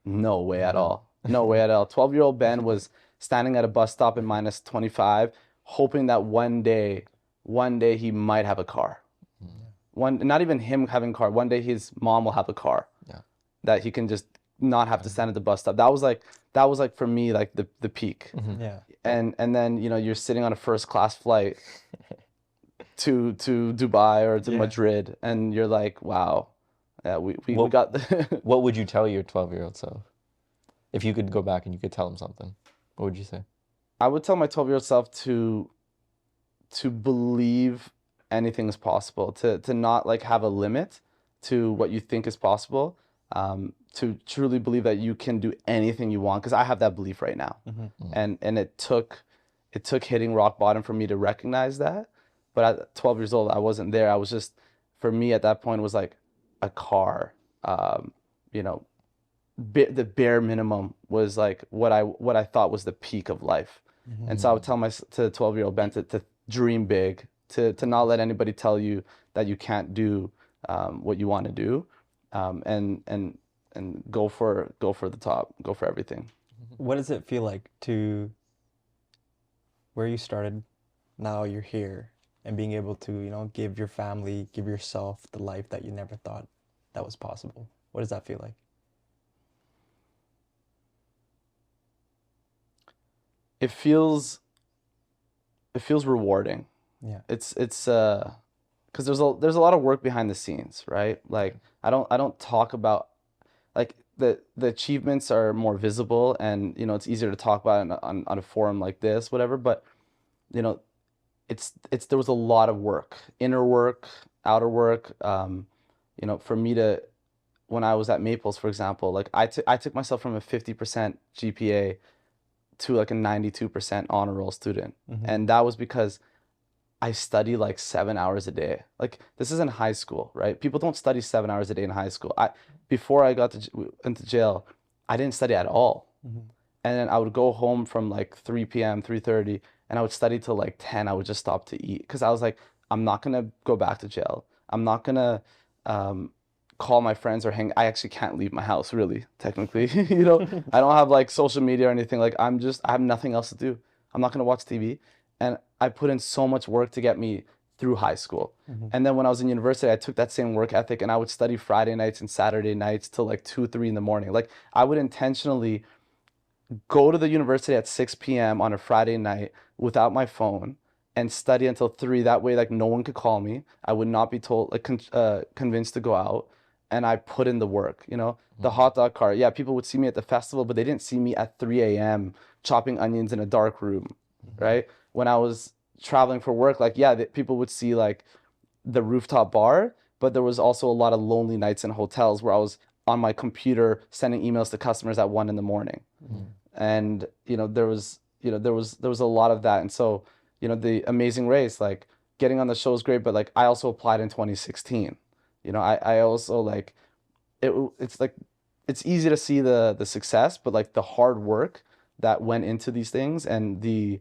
No way at all. No way at all. 12-year-old Ben was standing at a bus stop in minus 25, hoping that one day he might have a car. Not even him having a car. One day his mom will have a car. that he can just not have to stand at the bus stop. That was like for me like the peak. Yeah. And then you're sitting on a first class flight to Dubai or to Madrid, and you're like, wow, yeah, we got the What would you tell your 12-year-old self if you could go back and you could tell him something? What would you say? I would tell my 12-year-old self to believe anything is possible, to not like have a limit to what you think is possible, to truly believe that you can do anything you want, because I have that belief right now. And it took hitting rock bottom for me to recognize that. But at 12 years old, I wasn't there. I was just, for me at that point, it was like a car, the bare minimum was like what I thought was the peak of life. And so I would tell to 12-year-old Ben to dream big, to not let anybody tell you that you can't do what you want to do, and go for the top, go for everything. What does it feel like to where you started, now you're here, and being able to, give your family, give yourself the life that you never thought that was possible? What does that feel like? It feels rewarding. Yeah. It's because there's a lot of work behind the scenes, right? Like I don't talk about, like, the achievements are more visible, and it's easier to talk about on a forum like this, whatever. But it's there was a lot of work, inner work, outer work. For me to, when I was at Maples, for example, like I took myself from a 50% GPA to like a 92% honor roll student, and that was because I study like 7 hours a day. Like, this isn't high school, right? People don't study 7 hours a day in high school. Before I got into jail, I didn't study at all. And then I would go home from like 3 p.m., 3:30, and I would study till like 10. I would just stop to eat, because I was like, I'm not gonna go back to jail. I'm not gonna call my friends or hang. I actually can't leave my house, really, technically. I don't have like social media or anything. Like, I have nothing else to do. I'm not gonna watch TV. And I put in so much work to get me through high school. And then when I was in university, I took that same work ethic, and I would study Friday nights and Saturday nights till like 2, 3 in the morning. Like, I would intentionally go to the university at 6 p.m. on a Friday night without my phone and study until 3. That way, like, no one could call me. I would not be told, like, convinced to go out. And I put in the work, the hot dog cart. Yeah, people would see me at the festival, but they didn't see me at 3 a.m. chopping onions in a dark room, right? When I was traveling for work, like, yeah, people would see like the rooftop bar, but there was also a lot of lonely nights in hotels where I was on my computer sending emails to customers at 1 a.m. And there was a lot of that. And so the Amazing Race, like, getting on the show is great, but like, I also applied in 2016. I also, like, it's like, it's easy to see the success, but like the hard work that went into these things, and the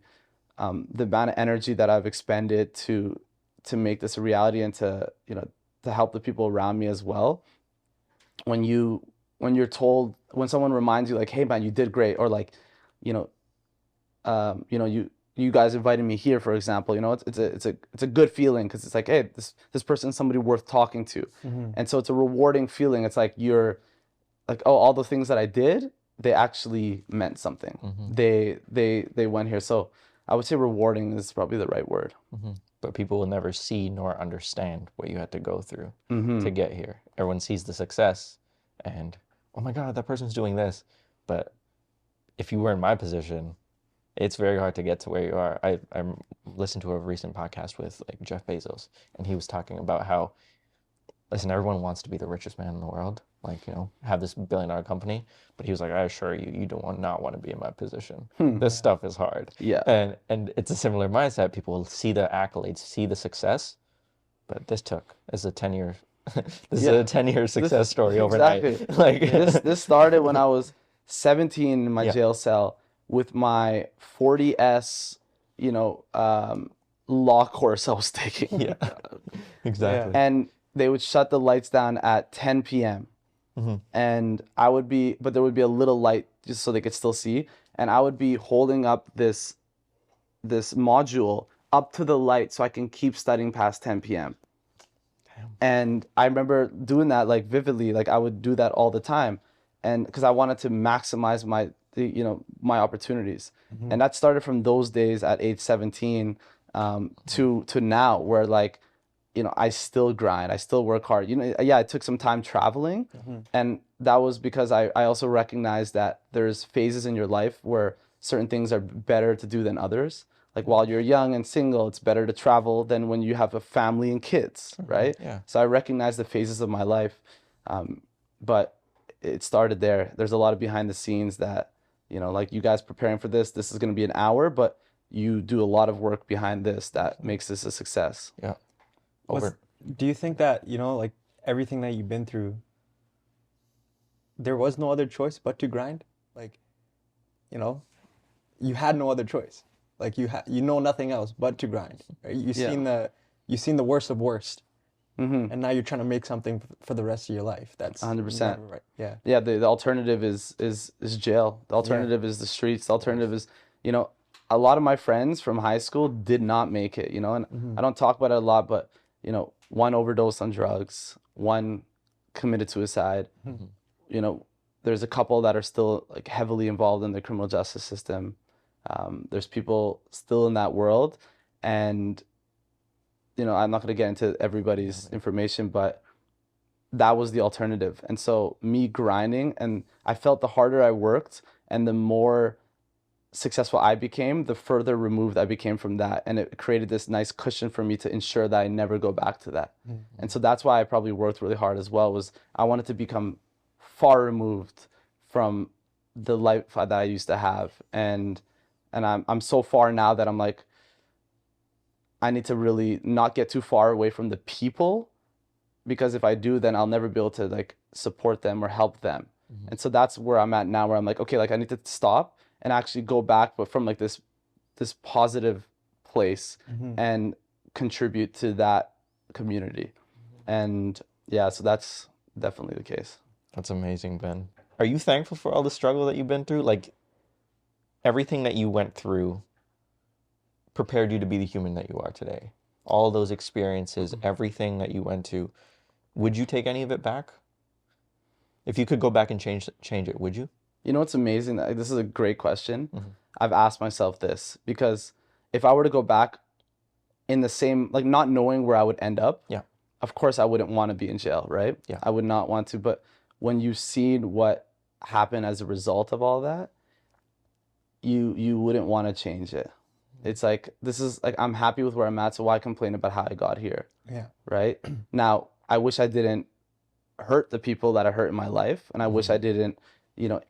amount of energy that I've expended to make this a reality, and to help the people around me as well. When you're told, when someone reminds you, like, hey man, you did great, or like, you guys invited me here, for example, it's a good feeling, because it's like, hey, this person's somebody worth talking to. And so it's a rewarding feeling. It's like, you're like, oh, all the things that I did, they actually meant something. They went here. So I would say rewarding is probably the right word. But people will never see nor understand what you had to go through to get here. Everyone sees the success and, oh my God, that person's doing this. But if you were in my position, it's very hard to get to where you are. I listened to a recent podcast with like Jeff Bezos, and he was talking about how, listen, everyone wants to be the richest man in the world, like, have this billion-dollar company. But he was like, I assure you, you not want to be in my position. This stuff is hard. Yeah. And it's a similar mindset. People will see the accolades, see the success, but it's a 10-year, is a 10-year success story overnight. Exactly. Like this started when I was 17 in my jail cell with my 40S, law course I was taking. Yeah, exactly. And they would shut the lights down at 10 p.m. And but there would be a little light just so they could still see. And I would be holding up this module up to the light so I can keep studying past 10 p.m. Damn. And I remember doing that like vividly, like I would do that all the time. And because I wanted to maximize my opportunities. And that started from those days at age 17 to now, where like, I still grind, I still work hard. Yeah, I took some time traveling, and that was because I also recognized that there's phases in your life where certain things are better to do than others. Like while you're young and single, it's better to travel than when you have a family and kids, right? Yeah. So I recognize the phases of my life, but it started there. There's a lot of behind the scenes that, like you guys preparing for this is going to be an hour, but you do a lot of work behind this that makes this a success. Yeah. Do you think that, like everything that you've been through, there was no other choice but to grind? Like, you had no other choice. Like you know nothing else but to grind. Right? You've seen the worst of worst. And now you're trying to make something for the rest of your life. That's 100%. Right. Yeah. Yeah, the alternative is jail. The alternative is the streets. The alternative is, a lot of my friends from high school did not make it, and I don't talk about it a lot, but, one overdosed on drugs, one committed suicide. There's a couple that are still like heavily involved in the criminal justice system. There's people still in that world, and I'm not going to get into everybody's information, but that was the alternative. And so me grinding, and I felt the harder I worked and the more successful I became, the further removed I became from that. And it created this nice cushion for me to ensure that I never go back to that. And so that's why I probably worked really hard as well, was I wanted to become far removed from the life that I used to have. And I'm so far now that I'm like, I need to really not get too far away from the people, because if I do, then I'll never be able to like support them or help them. And so that's where I'm at now, where I'm like, okay, like I need to stop and actually go back, but from like this positive place and contribute to that community. And yeah, so that's definitely the case. That's amazing, Ben. Are you thankful for all the struggle that you've been through? Like everything that you went through prepared you to be the human that you are today. All those experiences, everything that you went to, would you take any of it back? If you could go back and change it, would you? You know what's amazing? This is a great question. I've asked myself this, because if I were to go back in the same, like not knowing where I would end up, of course I wouldn't want to be in jail, right? I would not want to. But when you've seen what happened as a result of all that, you wouldn't want to change it. It's like, this is like, I'm happy with where I'm at, so why complain about how I got here? Right? Now, I wish I didn't hurt the people that I hurt in my life, and I wish I didn't,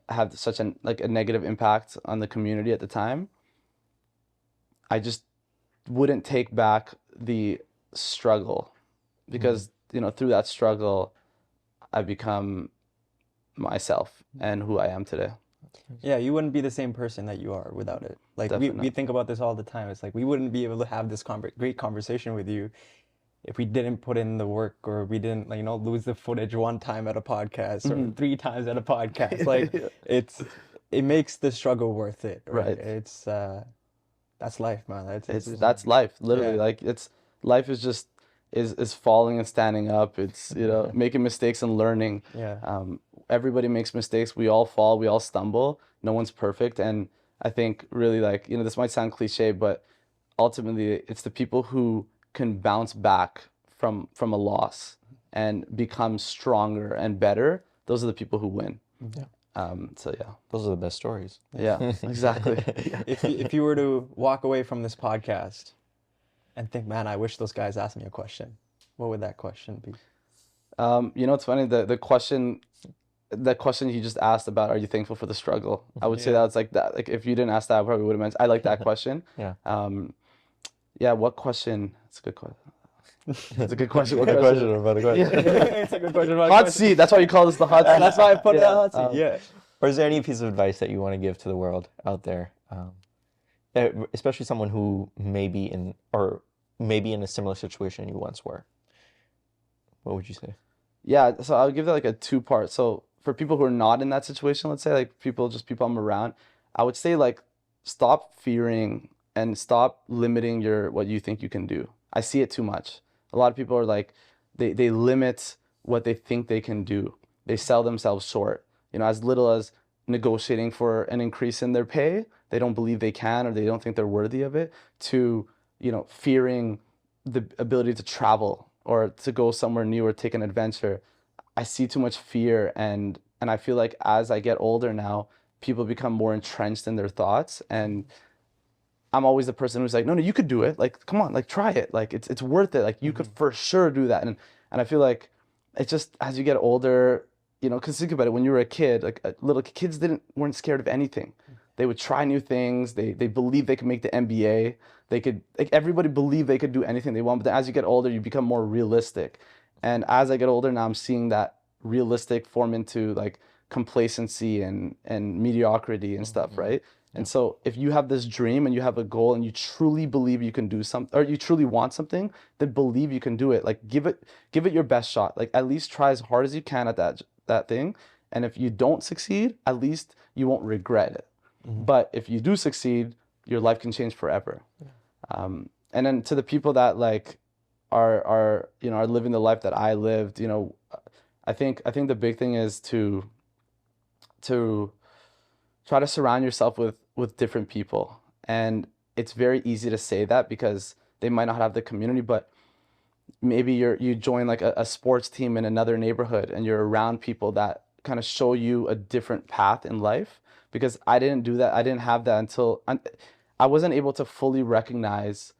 have such a negative impact on the community at the time. I just wouldn't take back the struggle, because, through that struggle, I've become myself and who I am today. Yeah, you wouldn't be the same person that you are without it. Like we think about this all the time. It's like we wouldn't be able to have this great conversation with you if we didn't put in the work, or we didn't lose the footage one time at a podcast or 3 times at a podcast. Like it makes the struggle worth it. Right. It's that's life, man. That's life. Literally, like life is just is falling and standing up. It's making mistakes and learning. Everybody makes mistakes. We all fall. We all stumble. No one's perfect. And I think really, like, this might sound cliche, but ultimately it's the people who can bounce back from a loss and become stronger and better. Those are the people who win. So yeah, those are the best stories. Yeah, exactly. If you were to walk away from this podcast and think, man, I wish those guys asked me a question, what would that question be? It's funny, the question you just asked about, are you thankful for the struggle? I would say that's like that. Like if you didn't ask that, I probably would have mentioned. I like that question. What question? It's a good question. It's a good question. What question about a question? It's a good question about hot seat. That's why you call this the hot seat. That's why I put it on hot seat. Or is there any piece of advice that you want to give to the world out there, especially someone who may be in a similar situation you once were? What would you say? Yeah, so I'll give that like a 2-part. So for people who are not in that situation, let's say like people I'm around, I would say like stop fearing and stop limiting what you think you can do. I see it too much. A lot of people are like, they limit what they think they can do. They sell themselves short. You know, as little as negotiating for an increase in their pay, they don't believe they can, or they don't think they're worthy of it, to, you know, fearing the ability to travel or to go somewhere new or take an adventure. I see too much fear, and I feel like as I get older now, people become more entrenched in their thoughts, and I'm always the person who's like, no, you could do it. Like, come on, like try it. Like it's worth it. Like you could for sure do that. And I feel like it's just as you get older, you know, because think about it, when you were a kid, like little kids weren't scared of anything. They would try new things. They believed they could make the NBA. They could, like, everybody believed they could do anything they want. But then as you get older, you become more realistic. And as I get older now, I'm seeing that realistic form into like complacency and mediocrity and stuff, right? And so if you have this dream and you have a goal and you truly believe you can do something, or you truly want something, then believe you can do it. Like give it your best shot. Like at least try as hard as you can at that thing. And if you don't succeed, at least you won't regret it. But if you do succeed, your life can change forever. And then to the people that like are living the life that I lived, you know, I think the big thing is to try to surround yourself with different people. And it's very easy to say that because they might not have the community, but maybe you join like a sports team in another neighborhood and you're around people that kind of show you a different path in life. Because I didn't do that. I didn't have that until I wasn't able to fully recognize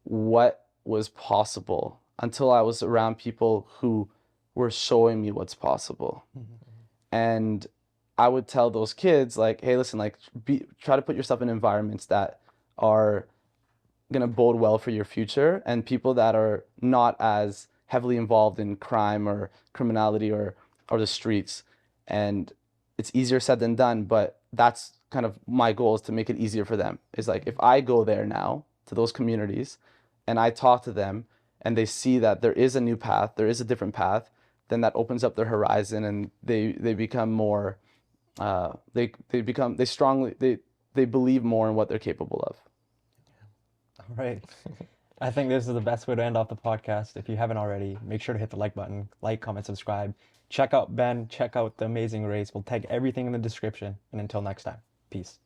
what was possible until I was around people who were showing me what's possible. And I would tell those kids like, hey, listen, like try to put yourself in environments that are gonna bode well for your future, and people that are not as heavily involved in crime or criminality or the streets. And it's easier said than done, but that's kind of my goal, is to make it easier for them. Is like, if I go there now to those communities and I talk to them and they see that there is a new path, there is a different path, then that opens up their horizon, and they become more they believe more in what they're capable of. All right. I think this is the best way to end off the podcast. If you haven't already, make sure to hit the like button, like, comment, subscribe. Check out Ben, check out The Amazing Race. We'll tag everything in the description. And until next time, peace.